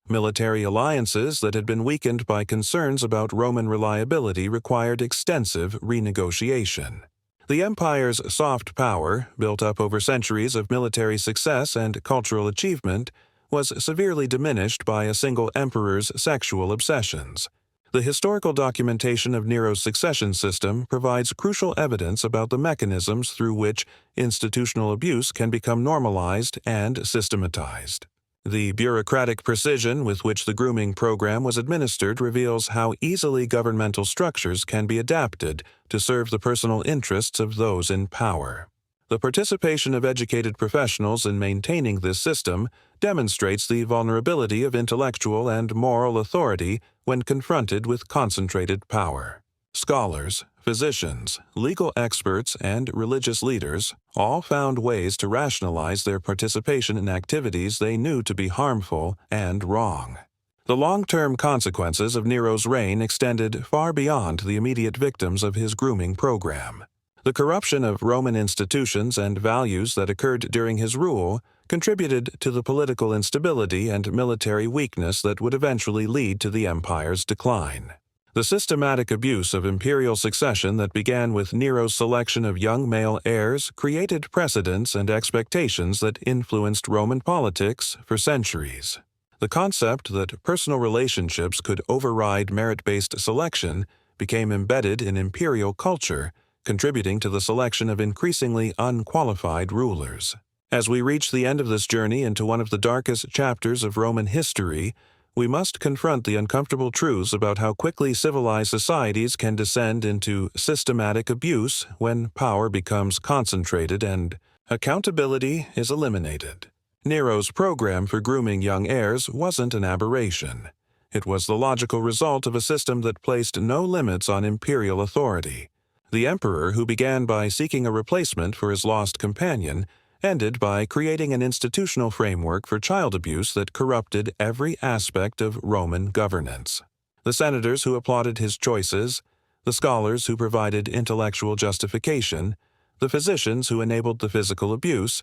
Military alliances that had been weakened by concerns about Roman reliability required extensive renegotiation. The empire's soft power, built up over centuries of military success and cultural achievement, was severely diminished by a single emperor's sexual obsessions. The historical documentation of Nero's succession system provides crucial evidence about the mechanisms through which institutional abuse can become normalized and systematized. The bureaucratic precision with which the grooming program was administered reveals how easily governmental structures can be adapted to serve the personal interests of those in power. The participation of educated professionals in maintaining this system demonstrates the vulnerability of intellectual and moral authority when confronted with concentrated power. Scholars, physicians, legal experts, and religious leaders all found ways to rationalize their participation in activities they knew to be harmful and wrong. The long-term consequences of Nero's reign extended far beyond the immediate victims of his grooming program. The corruption of Roman institutions and values that occurred during his rule contributed to the political instability and military weakness that would eventually lead to the empire's decline. The systematic abuse of imperial succession that began with Nero's selection of young male heirs created precedents and expectations that influenced Roman politics for centuries. The concept that personal relationships could override merit-based selection became embedded in imperial culture, contributing to the selection of increasingly unqualified rulers. As we reach the end of this journey into one of the darkest chapters of Roman history, we must confront the uncomfortable truths about how quickly civilized societies can descend into systematic abuse when power becomes concentrated and accountability is eliminated. Nero's program for grooming young heirs wasn't an aberration. It was the logical result of a system that placed no limits on imperial authority. The emperor, who began by seeking a replacement for his lost companion, ended by creating an institutional framework for child abuse that corrupted every aspect of Roman governance. The senators who applauded his choices, the scholars who provided intellectual justification, the physicians who enabled the physical abuse,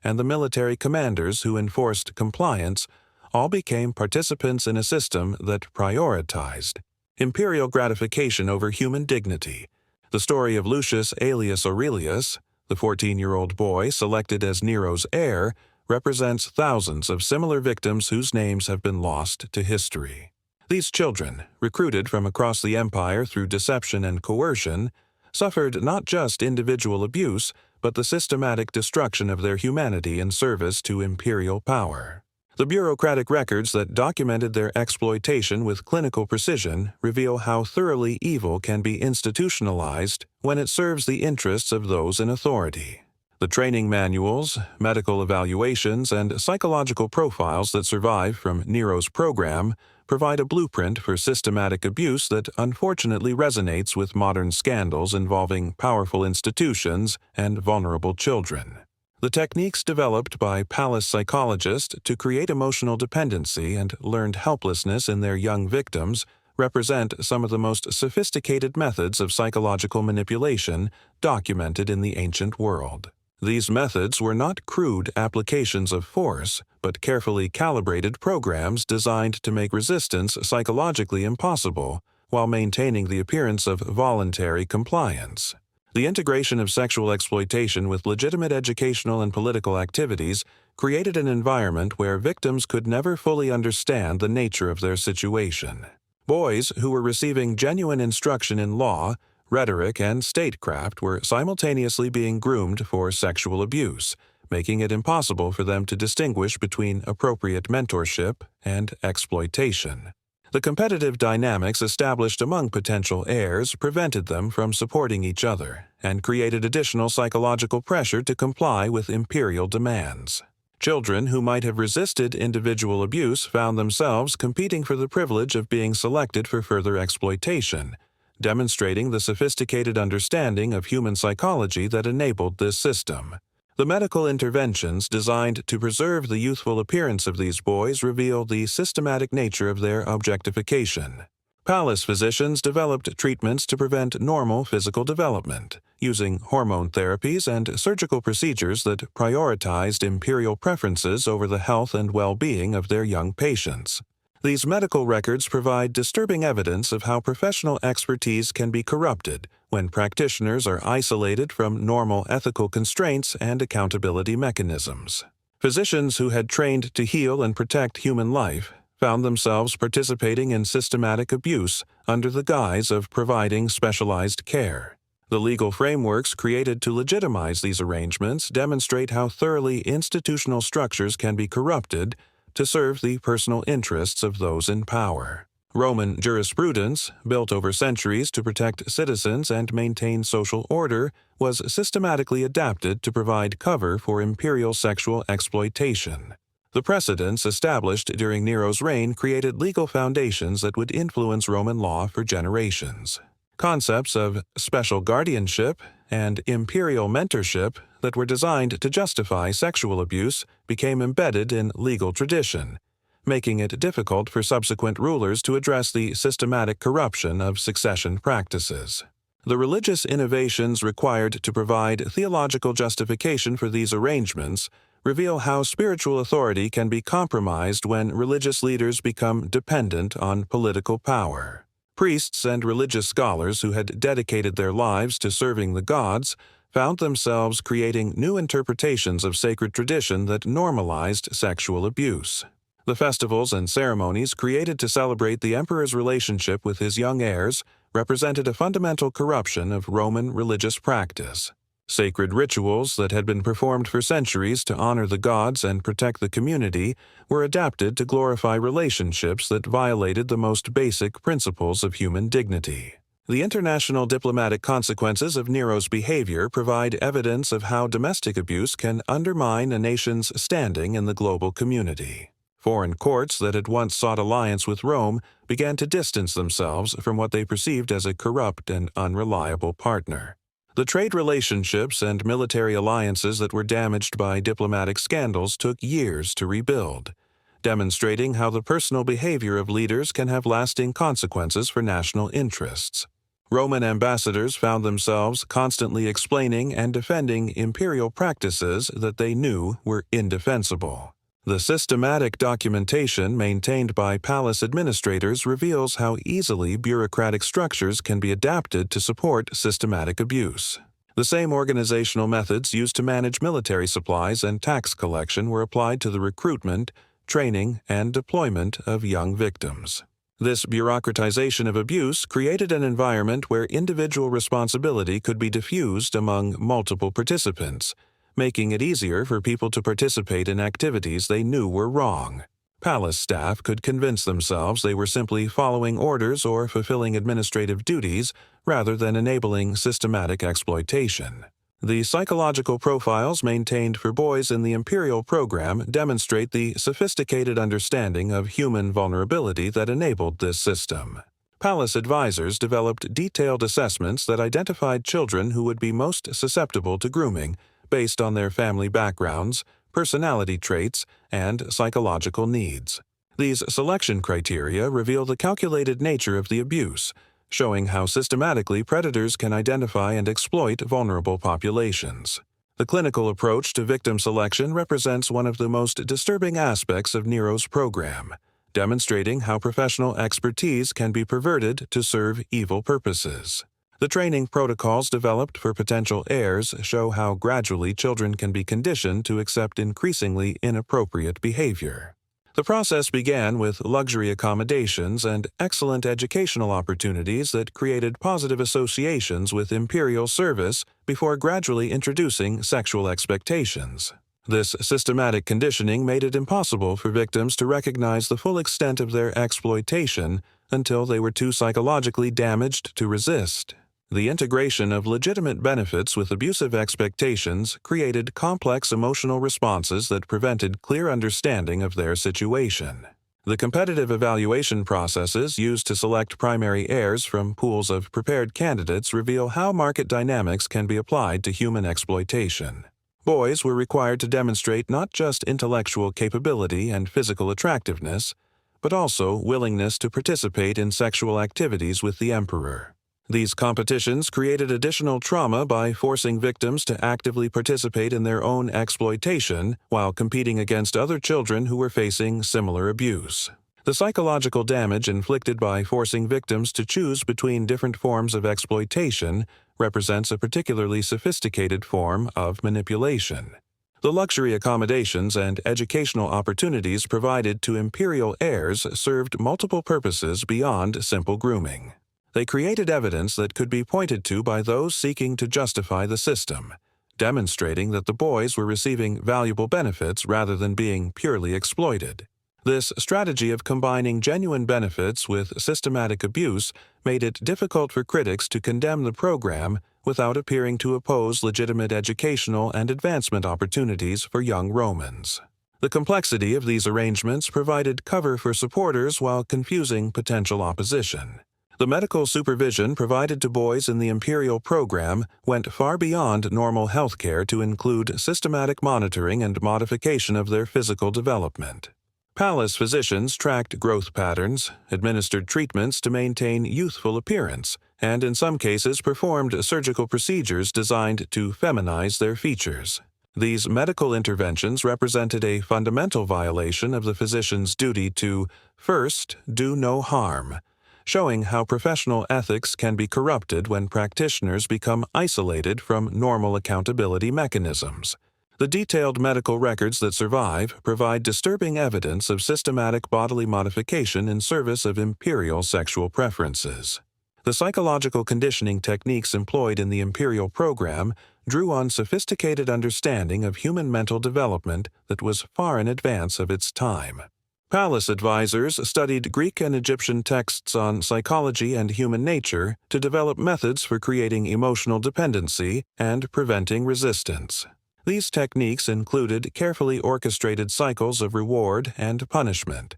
and the military commanders who enforced compliance all became participants in a system that prioritized imperial gratification over human dignity. The story of Lucius Aelius Aurelius, the 14-year-old boy selected as Nero's heir, represents thousands of similar victims whose names have been lost to history. These children, recruited from across the empire through deception and coercion, suffered not just individual abuse, but the systematic destruction of their humanity in service to imperial power. The bureaucratic records that documented their exploitation with clinical precision reveal how thoroughly evil can be institutionalized when it serves the interests of those in authority. The training manuals, medical evaluations, and psychological profiles that survive from Nero's program provide a blueprint for systematic abuse that unfortunately resonates with modern scandals involving powerful institutions and vulnerable children. The techniques developed by palace psychologists to create emotional dependency and learned helplessness in their young victims represent some of the most sophisticated methods of psychological manipulation documented in the ancient world. These methods were not crude applications of force, but carefully calibrated programs designed to make resistance psychologically impossible while maintaining the appearance of voluntary compliance. The integration of sexual exploitation with legitimate educational and political activities created an environment where victims could never fully understand the nature of their situation. Boys who were receiving genuine instruction in law, rhetoric, and statecraft were simultaneously being groomed for sexual abuse, making it impossible for them to distinguish between appropriate mentorship and exploitation. The competitive dynamics established among potential heirs prevented them from supporting each other and created additional psychological pressure to comply with imperial demands. Children who might have resisted individual abuse found themselves competing for the privilege of being selected for further exploitation, demonstrating the sophisticated understanding of human psychology that enabled this system. The medical interventions designed to preserve the youthful appearance of these boys reveal the systematic nature of their objectification. Palace physicians developed treatments to prevent normal physical development, using hormone therapies and surgical procedures that prioritized imperial preferences over the health and well-being of their young patients. These medical records provide disturbing evidence of how professional expertise can be corrupted when practitioners are isolated from normal ethical constraints and accountability mechanisms. Physicians who had trained to heal and protect human life found themselves participating in systematic abuse under the guise of providing specialized care. The legal frameworks created to legitimize these arrangements demonstrate how thoroughly institutional structures can be corrupted, to serve the personal interests of those in power. Roman jurisprudence, built over centuries to protect citizens and maintain social order, was systematically adapted to provide cover for imperial sexual exploitation. The precedents established during Nero's reign created legal foundations that would influence Roman law for generations. Concepts of special guardianship and imperial mentorship that were designed to justify sexual abuse became embedded in legal tradition, making it difficult for subsequent rulers to address the systematic corruption of succession practices. The religious innovations required to provide theological justification for these arrangements reveal how spiritual authority can be compromised when religious leaders become dependent on political power. Priests and religious scholars who had dedicated their lives to serving the gods found themselves creating new interpretations of sacred tradition that normalized sexual abuse. The festivals and ceremonies created to celebrate the emperor's relationship with his young heirs represented a fundamental corruption of Roman religious practice. Sacred rituals that had been performed for centuries to honor the gods and protect the community were adapted to glorify relationships that violated the most basic principles of human dignity. The international diplomatic consequences of Nero's behavior provide evidence of how domestic abuse can undermine a nation's standing in the global community. Foreign courts that had once sought alliance with Rome began to distance themselves from what they perceived as a corrupt and unreliable partner. The trade relationships and military alliances that were damaged by diplomatic scandals took years to rebuild, demonstrating how the personal behavior of leaders can have lasting consequences for national interests. Roman ambassadors found themselves constantly explaining and defending imperial practices that they knew were indefensible. The systematic documentation maintained by palace administrators reveals how easily bureaucratic structures can be adapted to support systematic abuse. The same organizational methods used to manage military supplies and tax collection were applied to the recruitment, training, and deployment of young victims. This bureaucratization of abuse created an environment where individual responsibility could be diffused among multiple participants, making it easier for people to participate in activities they knew were wrong. Palace staff could convince themselves they were simply following orders or fulfilling administrative duties rather than enabling systematic exploitation. The psychological profiles maintained for boys in the imperial program demonstrate the sophisticated understanding of human vulnerability that enabled this system. Palace advisors developed detailed assessments that identified children who would be most susceptible to grooming based on their family backgrounds, personality traits, and psychological needs. These selection criteria reveal the calculated nature of the abuse, showing how systematically predators can identify and exploit vulnerable populations. The clinical approach to victim selection represents one of the most disturbing aspects of Nero's program, demonstrating how professional expertise can be perverted to serve evil purposes. The training protocols developed for potential heirs show how gradually children can be conditioned to accept increasingly inappropriate behavior. The process began with luxury accommodations and excellent educational opportunities that created positive associations with imperial service before gradually introducing sexual expectations. This systematic conditioning made it impossible for victims to recognize the full extent of their exploitation until they were too psychologically damaged to resist. The integration of legitimate benefits with abusive expectations created complex emotional responses that prevented clear understanding of their situation. The competitive evaluation processes used to select primary heirs from pools of prepared candidates reveal how market dynamics can be applied to human exploitation. Boys were required to demonstrate not just intellectual capability and physical attractiveness, but also willingness to participate in sexual activities with the emperor. These competitions created additional trauma by forcing victims to actively participate in their own exploitation while competing against other children who were facing similar abuse. The psychological damage inflicted by forcing victims to choose between different forms of exploitation represents a particularly sophisticated form of manipulation. The luxury accommodations and educational opportunities provided to imperial heirs served multiple purposes beyond simple grooming. They created evidence that could be pointed to by those seeking to justify the system, demonstrating that the boys were receiving valuable benefits rather than being purely exploited. This strategy of combining genuine benefits with systematic abuse made it difficult for critics to condemn the program without appearing to oppose legitimate educational and advancement opportunities for young Romans. The complexity of these arrangements provided cover for supporters while confusing potential opposition. The medical supervision provided to boys in the imperial program went far beyond normal health care to include systematic monitoring and modification of their physical development. Palace physicians tracked growth patterns, administered treatments to maintain youthful appearance, and in some cases performed surgical procedures designed to feminize their features. These medical interventions represented a fundamental violation of the physician's duty to, first, do no harm, showing how professional ethics can be corrupted when practitioners become isolated from normal accountability mechanisms. The detailed medical records that survive provide disturbing evidence of systematic bodily modification in service of imperial sexual preferences. The psychological conditioning techniques employed in the imperial program drew on sophisticated understanding of human mental development that was far in advance of its time. Palace advisors studied Greek and Egyptian texts on psychology and human nature to develop methods for creating emotional dependency and preventing resistance. These techniques included carefully orchestrated cycles of reward and punishment,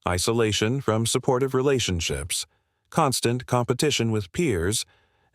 isolation from supportive relationships, constant competition with peers,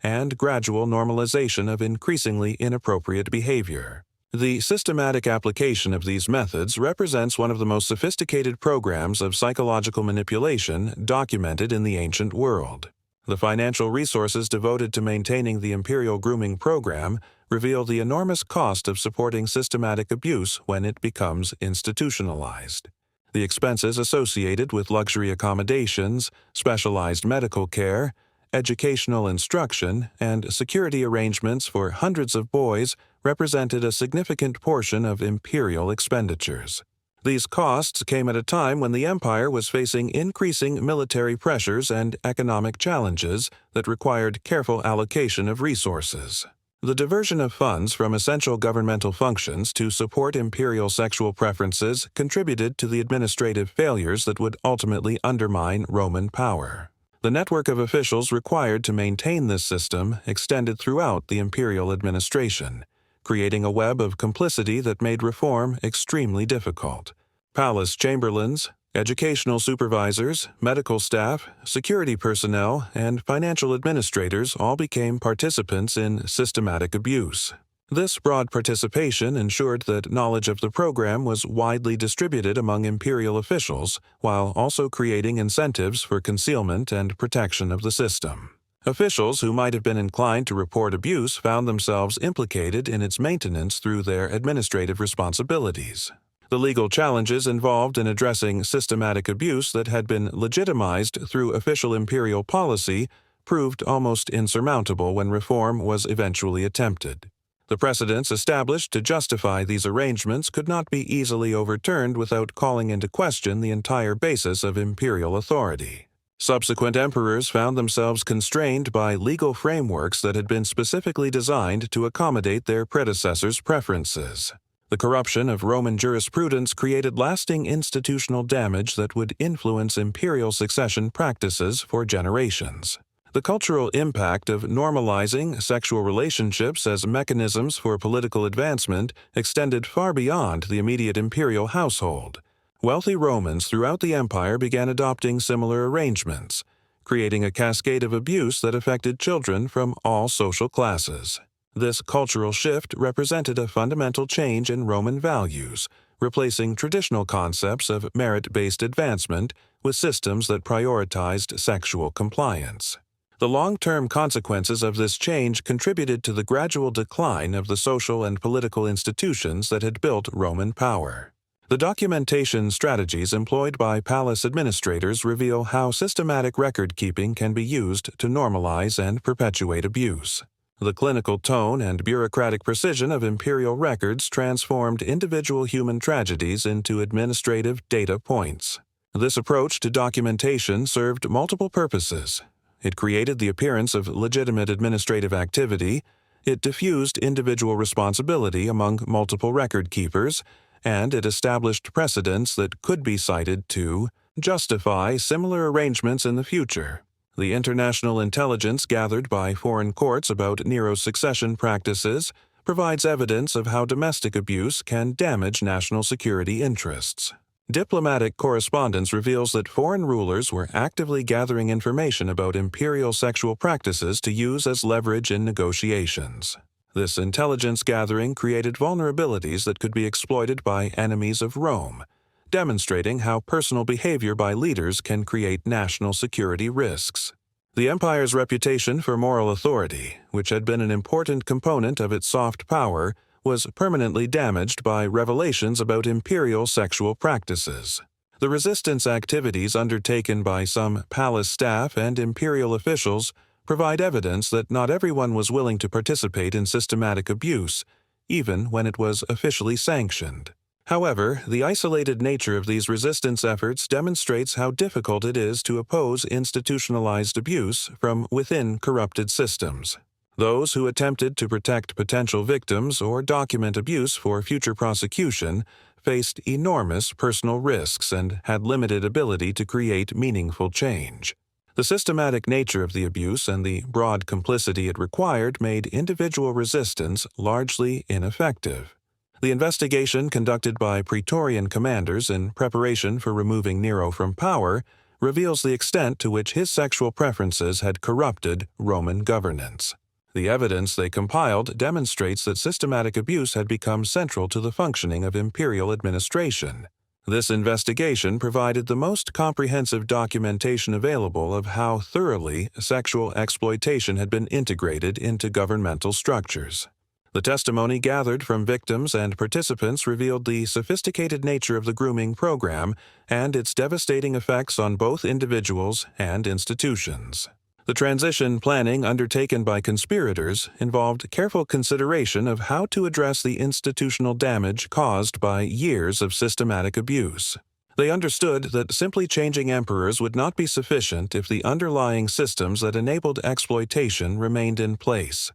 and gradual normalization of increasingly inappropriate behavior. The systematic application of these methods represents one of the most sophisticated programs of psychological manipulation documented in the ancient world. The financial resources devoted to maintaining the imperial grooming program reveal the enormous cost of supporting systematic abuse when it becomes institutionalized. The expenses associated with luxury accommodations, specialized medical care, educational instruction, and security arrangements for hundreds of boys represented a significant portion of imperial expenditures. These costs came at a time when the empire was facing increasing military pressures and economic challenges that required careful allocation of resources. The diversion of funds from essential governmental functions to support imperial sexual preferences contributed to the administrative failures that would ultimately undermine Roman power. The network of officials required to maintain this system extended throughout the imperial administration, creating a web of complicity that made reform extremely difficult. Palace chamberlains, educational supervisors, medical staff, security personnel, and financial administrators all became participants in systematic abuse. This broad participation ensured that knowledge of the program was widely distributed among imperial officials, while also creating incentives for concealment and protection of the system. Officials who might have been inclined to report abuse found themselves implicated in its maintenance through their administrative responsibilities. The legal challenges involved in addressing systematic abuse that had been legitimized through official imperial policy proved almost insurmountable when reform was eventually attempted. The precedents established to justify these arrangements could not be easily overturned without calling into question the entire basis of imperial authority. Subsequent emperors found themselves constrained by legal frameworks that had been specifically designed to accommodate their predecessors' preferences. The corruption of Roman jurisprudence created lasting institutional damage that would influence imperial succession practices for generations. The cultural impact of normalizing sexual relationships as mechanisms for political advancement extended far beyond the immediate imperial household. Wealthy Romans throughout the empire began adopting similar arrangements, creating a cascade of abuse that affected children from all social classes. This cultural shift represented a fundamental change in Roman values, replacing traditional concepts of merit-based advancement with systems that prioritized sexual compliance. The long-term consequences of this change contributed to the gradual decline of the social and political institutions that had built Roman power. The documentation strategies employed by palace administrators reveal how systematic record-keeping can be used to normalize and perpetuate abuse. The clinical tone and bureaucratic precision of imperial records transformed individual human tragedies into administrative data points. This approach to documentation served multiple purposes. It created the appearance of legitimate administrative activity, it diffused individual responsibility among multiple record keepers, and it established precedents that could be cited to justify similar arrangements in the future. The international intelligence gathered by foreign courts about Nero's succession practices provides evidence of how domestic abuse can damage national security interests. Diplomatic correspondence reveals that foreign rulers were actively gathering information about imperial sexual practices to use as leverage in negotiations. This intelligence gathering created vulnerabilities that could be exploited by enemies of Rome, demonstrating how personal behavior by leaders can create national security risks. The empire's reputation for moral authority, which had been an important component of its soft power, was permanently damaged by revelations about imperial sexual practices. The resistance activities undertaken by some palace staff and imperial officials provide evidence that not everyone was willing to participate in systematic abuse, even when it was officially sanctioned. However, the isolated nature of these resistance efforts demonstrates how difficult it is to oppose institutionalized abuse from within corrupted systems. Those who attempted to protect potential victims or document abuse for future prosecution faced enormous personal risks and had limited ability to create meaningful change. The systematic nature of the abuse and the broad complicity it required made individual resistance largely ineffective. The investigation conducted by Praetorian commanders in preparation for removing Nero from power reveals the extent to which his sexual preferences had corrupted Roman governance. The evidence they compiled demonstrates that systematic abuse had become central to the functioning of imperial administration. This investigation provided the most comprehensive documentation available of how thoroughly sexual exploitation had been integrated into governmental structures. The testimony gathered from victims and participants revealed the sophisticated nature of the grooming program and its devastating effects on both individuals and institutions. The transition planning undertaken by conspirators involved careful consideration of how to address the institutional damage caused by years of systematic abuse. They understood that simply changing emperors would not be sufficient if the underlying systems that enabled exploitation remained in place.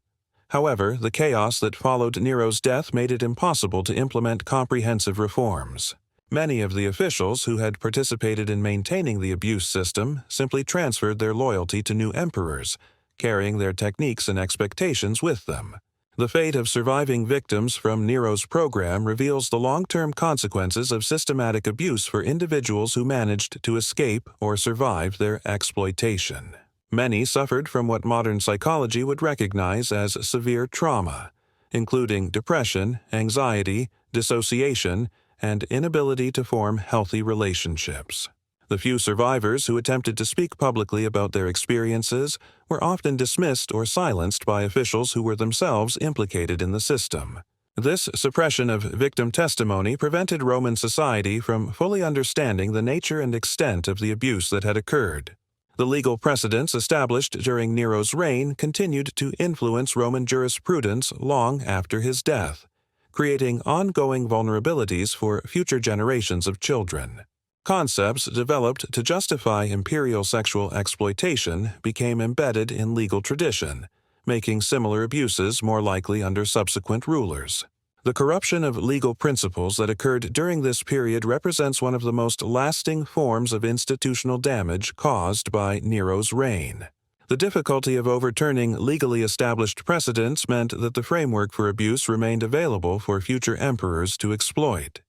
However, the chaos that followed Nero's death made it impossible to implement comprehensive reforms. Many of the officials who had participated in maintaining the abuse system simply transferred their loyalty to new emperors, carrying their techniques and expectations with them. The fate of surviving victims from Nero's program reveals the long-term consequences of systematic abuse for individuals who managed to escape or survive their exploitation. Many suffered from what modern psychology would recognize as severe trauma, including depression, anxiety, dissociation, and inability to form healthy relationships. The few survivors who attempted to speak publicly about their experiences were often dismissed or silenced by officials who were themselves implicated in the system. This suppression of victim testimony prevented Roman society from fully understanding the nature and extent of the abuse that had occurred. The legal precedents established during Nero's reign continued to influence Roman jurisprudence long after his death, creating ongoing vulnerabilities for future generations of children. Concepts developed to justify imperial sexual exploitation became embedded in legal tradition, making similar abuses more likely under subsequent rulers. The corruption of legal principles that occurred during this period represents one of the most lasting forms of institutional damage caused by Nero's reign. The difficulty of overturning legally established precedents meant that the framework for abuse remained available for future emperors to exploit.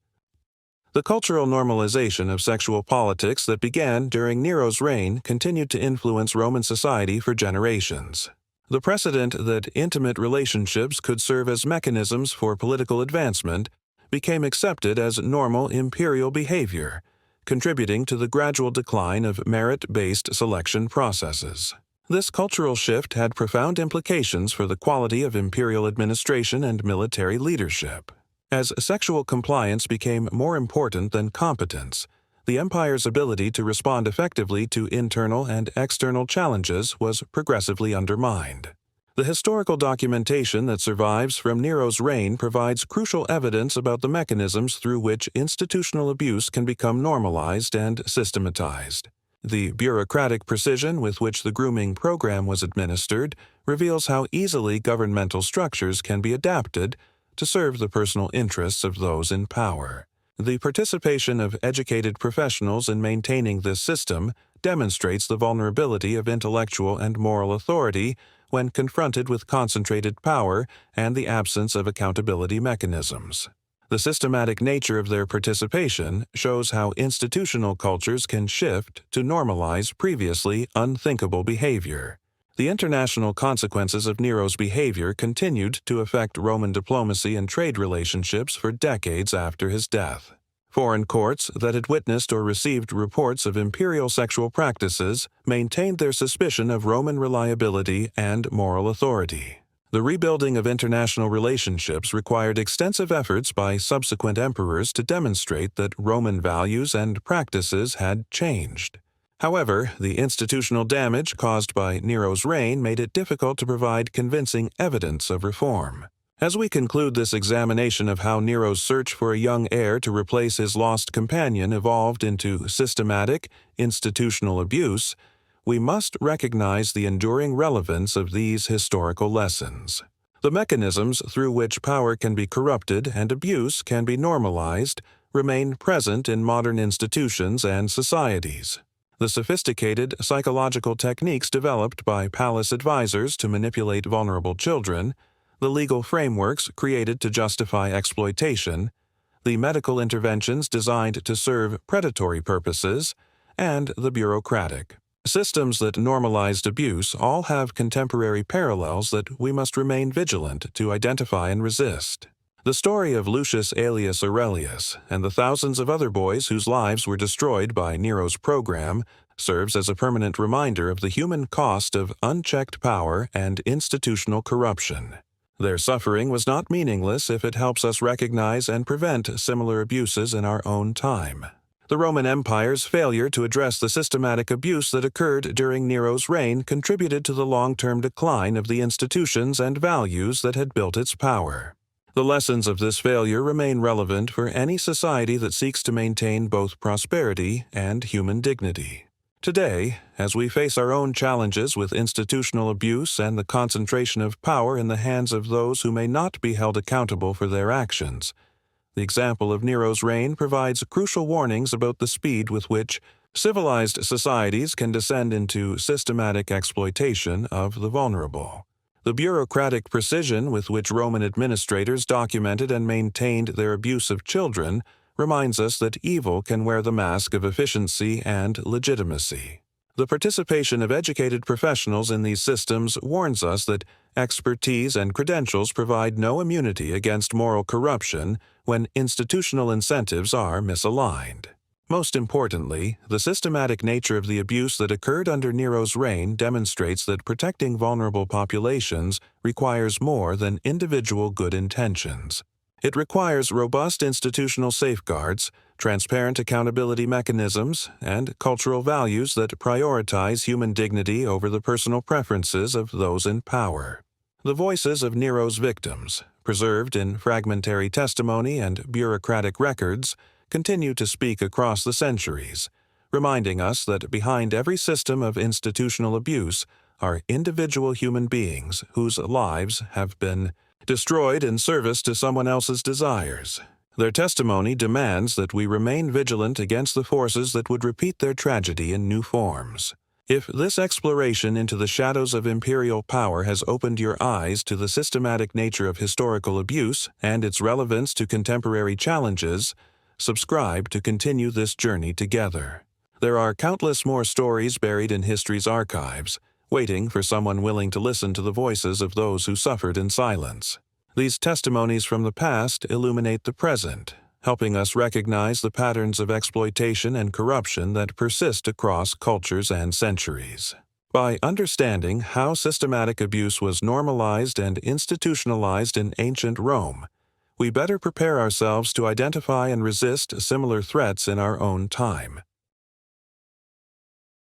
The cultural normalization of sexual politics that began during Nero's reign continued to influence Roman society for generations. The precedent that intimate relationships could serve as mechanisms for political advancement became accepted as normal imperial behavior, contributing to the gradual decline of merit-based selection processes. This cultural shift had profound implications for the quality of imperial administration and military leadership. As sexual compliance became more important than competence, the empire's ability to respond effectively to internal and external challenges was progressively undermined. The historical documentation that survives from Nero's reign provides crucial evidence about the mechanisms through which institutional abuse can become normalized and systematized. The bureaucratic precision with which the grooming program was administered reveals how easily governmental structures can be adapted to serve the personal interests of those in power. The participation of educated professionals in maintaining this system demonstrates the vulnerability of intellectual and moral authority when confronted with concentrated power and the absence of accountability mechanisms. The systematic nature of their participation shows how institutional cultures can shift to normalize previously unthinkable behavior. The international consequences of Nero's behavior continued to affect Roman diplomacy and trade relationships for decades after his death. Foreign courts that had witnessed or received reports of imperial sexual practices maintained their suspicion of Roman reliability and moral authority. The rebuilding of international relationships required extensive efforts by subsequent emperors to demonstrate that Roman values and practices had changed. However, the institutional damage caused by Nero's reign made it difficult to provide convincing evidence of reform. As we conclude this examination of how Nero's search for a young heir to replace his lost companion evolved into systematic, institutional abuse, we must recognize the enduring relevance of these historical lessons. The mechanisms through which power can be corrupted and abuse can be normalized remain present in modern institutions and societies. The sophisticated psychological techniques developed by palace advisors to manipulate vulnerable children, the legal frameworks created to justify exploitation, the medical interventions designed to serve predatory purposes, and the bureaucratic systems that normalized abuse all have contemporary parallels that we must remain vigilant to identify and resist. The story of Lucius Aelius Aurelius and the thousands of other boys whose lives were destroyed by Nero's program serves as a permanent reminder of the human cost of unchecked power and institutional corruption. Their suffering was not meaningless if it helps us recognize and prevent similar abuses in our own time. The Roman Empire's failure to address the systematic abuse that occurred during Nero's reign contributed to the long-term decline of the institutions and values that had built its power. The lessons of this failure remain relevant for any society that seeks to maintain both prosperity and human dignity. Today, as we face our own challenges with institutional abuse and the concentration of power in the hands of those who may not be held accountable for their actions, the example of Nero's reign provides crucial warnings about the speed with which civilized societies can descend into systematic exploitation of the vulnerable. The bureaucratic precision with which Roman administrators documented and maintained their abuse of children reminds us that evil can wear the mask of efficiency and legitimacy. The participation of educated professionals in these systems warns us that expertise and credentials provide no immunity against moral corruption when institutional incentives are misaligned. Most importantly, the systematic nature of the abuse that occurred under Nero's reign demonstrates that protecting vulnerable populations requires more than individual good intentions. It requires robust institutional safeguards, transparent accountability mechanisms, and cultural values that prioritize human dignity over the personal preferences of those in power. The voices of Nero's victims, preserved in fragmentary testimony and bureaucratic records, continue to speak across the centuries, reminding us that behind every system of institutional abuse are individual human beings whose lives have been destroyed in service to someone else's desires. Their testimony demands that we remain vigilant against the forces that would repeat their tragedy in new forms. If this exploration into the shadows of imperial power has opened your eyes to the systematic nature of historical abuse and its relevance to contemporary challenges, subscribe to continue this journey together. There are countless more stories buried in history's archives, waiting for someone willing to listen to the voices of those who suffered in silence. These testimonies from the past illuminate the present, helping us recognize the patterns of exploitation and corruption that persist across cultures and centuries. By understanding how systematic abuse was normalized and institutionalized in ancient Rome, we better prepare ourselves to identify and resist similar threats in our own time.